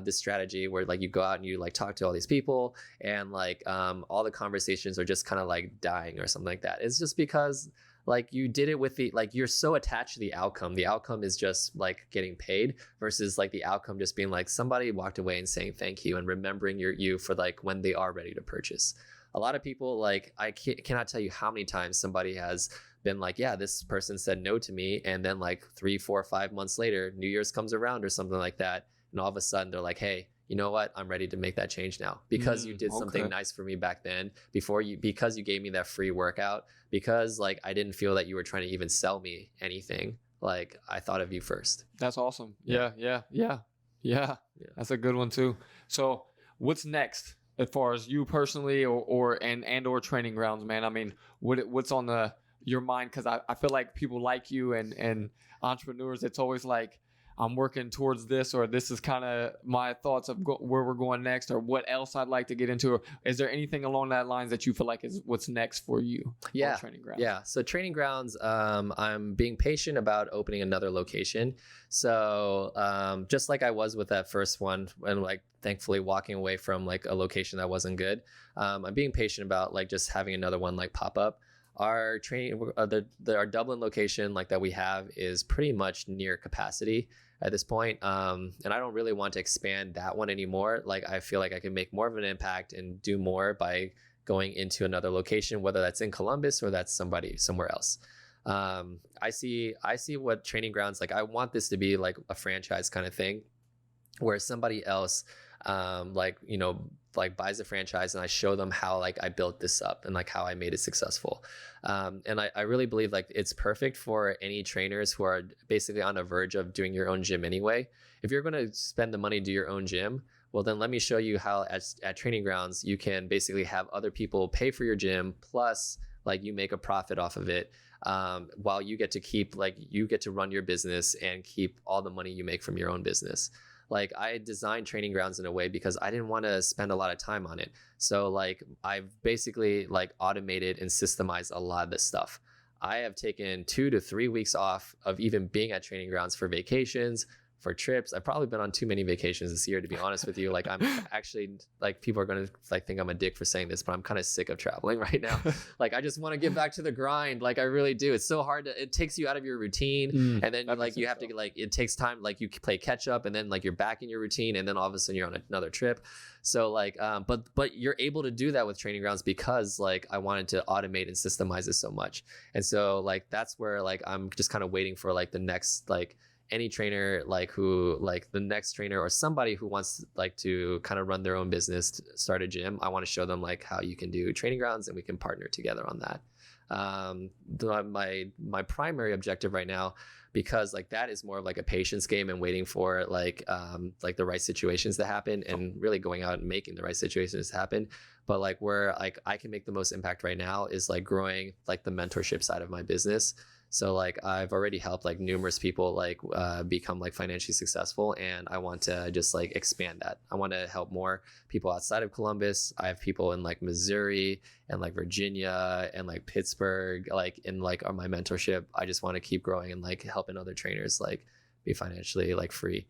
this strategy where like you go out and you like talk to all these people, and like all the conversations are just kind of like dying or something like that. It's just because like you did it with like you're so attached to the outcome. The outcome is just like getting paid, versus like the outcome just being like somebody walked away and saying thank you and remembering you for like when they are ready to purchase. A lot of people, like I cannot tell you how many times somebody has been like, yeah, this person said no to me, and then like 3, 4, 5 months later, New Year's comes around or something like that, and all of a sudden they're like, hey, you know what? I'm ready to make that change now, because you did something nice for me back then, because you gave me that free workout, because like I didn't feel that you were trying to even sell me anything. Like I thought of you first. That's awesome. Yeah. Yeah, that's a good one too. So what's next as far as you personally or training grounds, man? I mean, what's on your mind? Because I feel like people like you and entrepreneurs, it's always like, I'm working towards this, or this is kind of my thoughts of where we're going next, or what else I'd like to get into. Or is there anything along that lines that you feel like is what's next for you? Yeah. Training grounds. Yeah. So training grounds, I'm being patient about opening another location. So just like I was with that first one, and like thankfully walking away from like a location that wasn't good, I'm being patient about like just having another one like pop up. Our our Dublin location like that we have is pretty much near capacity at this point. And I don't really want to expand that one anymore. Like I feel like I can make more of an impact and do more by going into another location, whether that's in Columbus or that's somewhere else. I see what training grounds, like I want this to be like a franchise kind of thing where somebody else like buys a franchise and I show them how like I built this up and like how I made it successful. And I really believe like it's perfect for any trainers who are basically on the verge of doing your own gym anyway. If you're going to spend the money to do your own gym, well, then let me show you how at training grounds, you can basically have other people pay for your gym. Plus like you make a profit off of it. While you get to run your business and keep all the money you make from your own business. Like I designed training grounds in a way because I didn't want to spend a lot of time on it. So like I've basically like automated and systemized a lot of this stuff. I have taken 2 to 3 weeks off of even being at training grounds for vacations, for trips. I've probably been on too many vacations this year, to be honest with you. Like I'm actually like people are going to like think I'm a dick for saying this, but I'm kind of sick of traveling right now. Like I just want to get back to the grind. Like I really do. It's so hard it takes you out of your routine. And then like you have to like, it takes time. Like you play catch up and then like you're back in your routine and then all of a sudden you're on another trip. So like, but you're able to do that with training grounds because like I wanted to automate and systemize it so much. And so like, that's where like, I'm just kind of waiting for like the next, like, any trainer like who like the next trainer or somebody who wants like to kind of run their own business, to start a gym. I want to show them like how you can do training grounds and we can partner together on that. My primary objective right now, because like that is more of like a patience game and waiting for like the right situations to happen and really going out and making the right situations happen. But like where like I can make the most impact right now is like growing like the mentorship side of my business. So like I've already helped like numerous people like become like financially successful, and I want to just like expand that. I want to help more people outside of Columbus. I have people in like Missouri and like Virginia and like Pittsburgh, like in like my mentorship. I just want to keep growing and like helping other trainers like be financially like free.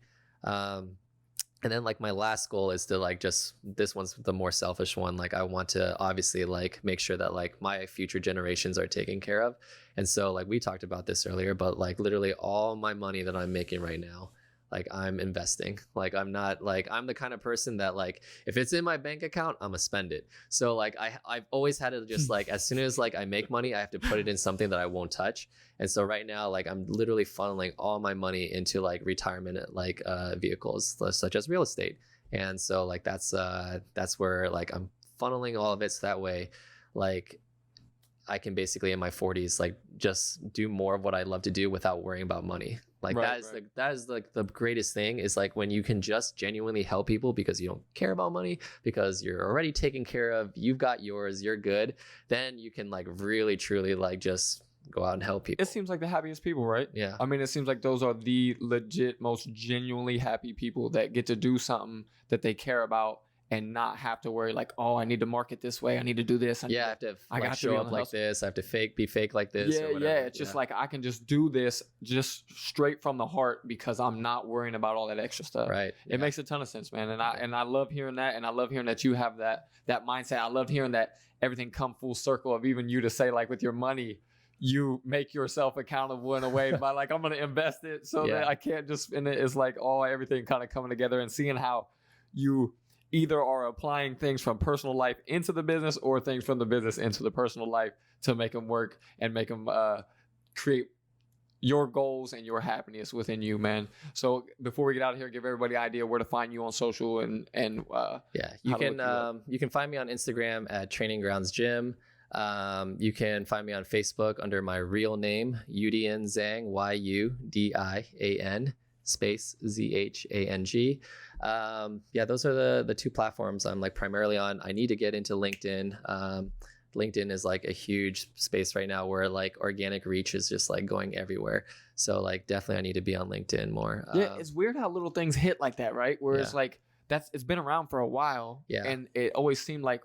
And then like my last goal is to like just, this one's the more selfish one. Like I want to obviously like make sure that like my future generations are taken care of. And so like we talked about this earlier, but like literally all my money that I'm making right now, like I'm investing. Like I'm not like, I'm the kind of person that like, if it's in my bank account, I'm gonna spend it. So like I've always had to just like, as soon as like I make money, I have to put it in something that I won't touch. And so right now, like I'm literally funneling all my money into like retirement, like vehicles such as real estate. And so like that's where like I'm funneling all of it. So that way, like I can basically in my 40s, like just do more of what I love to do without worrying about money. Like that is like the greatest thing is like when you can just genuinely help people because you don't care about money, because you're already taken care of, you've got yours, you're good. Then you can like really, truly like just go out and help people. It seems like the happiest people, right? Yeah. I mean, it seems like those are the legit, most genuinely happy people that get to do something that they care about and not have to worry like, oh, I need to market this way. I need to do this. I have to like, show up like this. I have to be fake like this. Yeah, yeah. It's just like I can just do this just straight from the heart because I'm not worrying about all that extra stuff. Right. It makes a ton of sense, man. And I love hearing that. And I love hearing that you have that mindset. I love hearing that everything come full circle of even you to say like with your money, you make yourself accountable in a way by like, I'm going to invest it so that I can't just spend it. It's like everything kind of coming together and seeing how you either are applying things from personal life into the business or things from the business into the personal life to make them work and make them create your goals and your happiness within you, man. So before we get out of here, give everybody an idea where to find you on social and you can find me on Instagram at Training Grounds Gym. You can find me on Facebook under my real name, Yudian Zhang, Yudian. space Zhang. Yeah, those are the two platforms I'm like primarily on. I need to get into LinkedIn. LinkedIn is like a huge space right now where like organic reach is just like going everywhere. So like definitely I need to be on LinkedIn more. Yeah, it's weird how little things hit like that, right? Where it's like it's been around for a while, and it always seemed like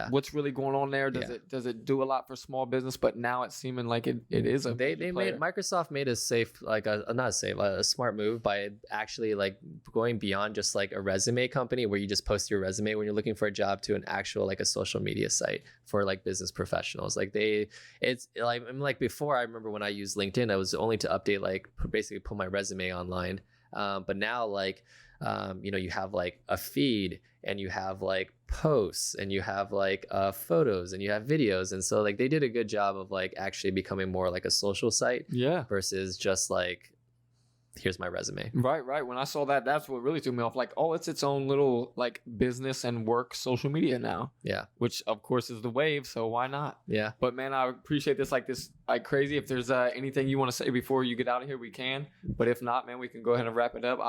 what's really going on there? Does it do a lot for small business? But now it's seeming like it is a Microsoft made a safe, like a smart move by actually like going beyond just like a resume company where you just post your resume when you're looking for a job to an actual like a social media site for like business professionals. Like it's like before, I remember when I used LinkedIn, I was only to update, like basically put my resume online. But now like you have like a feed, and you have like posts, and you have like photos, and you have videos. And so like they did a good job of like actually becoming more like a social site versus just like, here's my resume. Right. When I saw that, that's what really threw me off. Like, oh, it's its own little like business and work social media now. Yeah. Which of course is the wave. So why not? Yeah. But man, I appreciate this like crazy. If there's anything you want to say before you get out of here, we can. But if not, man, we can go ahead and wrap it up.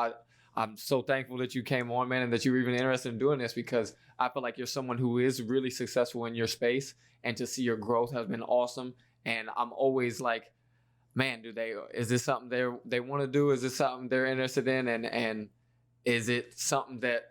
I'm so thankful that you came on, man, and that you were even interested in doing this, because I feel like you're someone who is really successful in your space, and to see your growth has been awesome. And I'm always like, man, is this something they want to do? Is this something they're interested in? And is it something that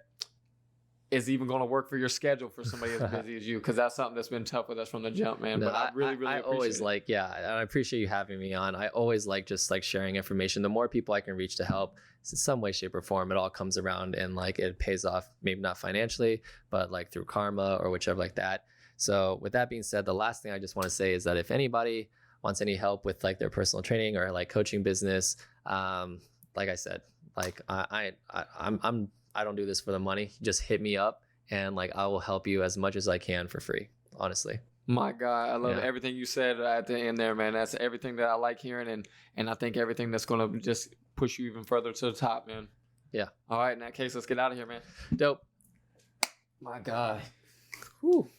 is even going to work for your schedule for somebody as busy as you? Because that's something that's been tough with us from the jump, man. No, but I really appreciate always it. And I appreciate you having me on. I always like just like sharing information. The more people I can reach to help in some way, shape, or form, it all comes around and like it pays off, maybe not financially, but like through karma or whichever like that. So with that being said, the last thing I just want to say is that if anybody wants any help with like their personal training or like coaching business, like I said, like I don't do this for the money. Just hit me up, and like I will help you as much as I can for free, honestly. My God, I love everything you said at the end there, man. That's everything that I like hearing, and I think everything that's going to just push you even further to the top, man. Yeah. All right, in that case, let's get out of here, man. Dope. My God. Whew.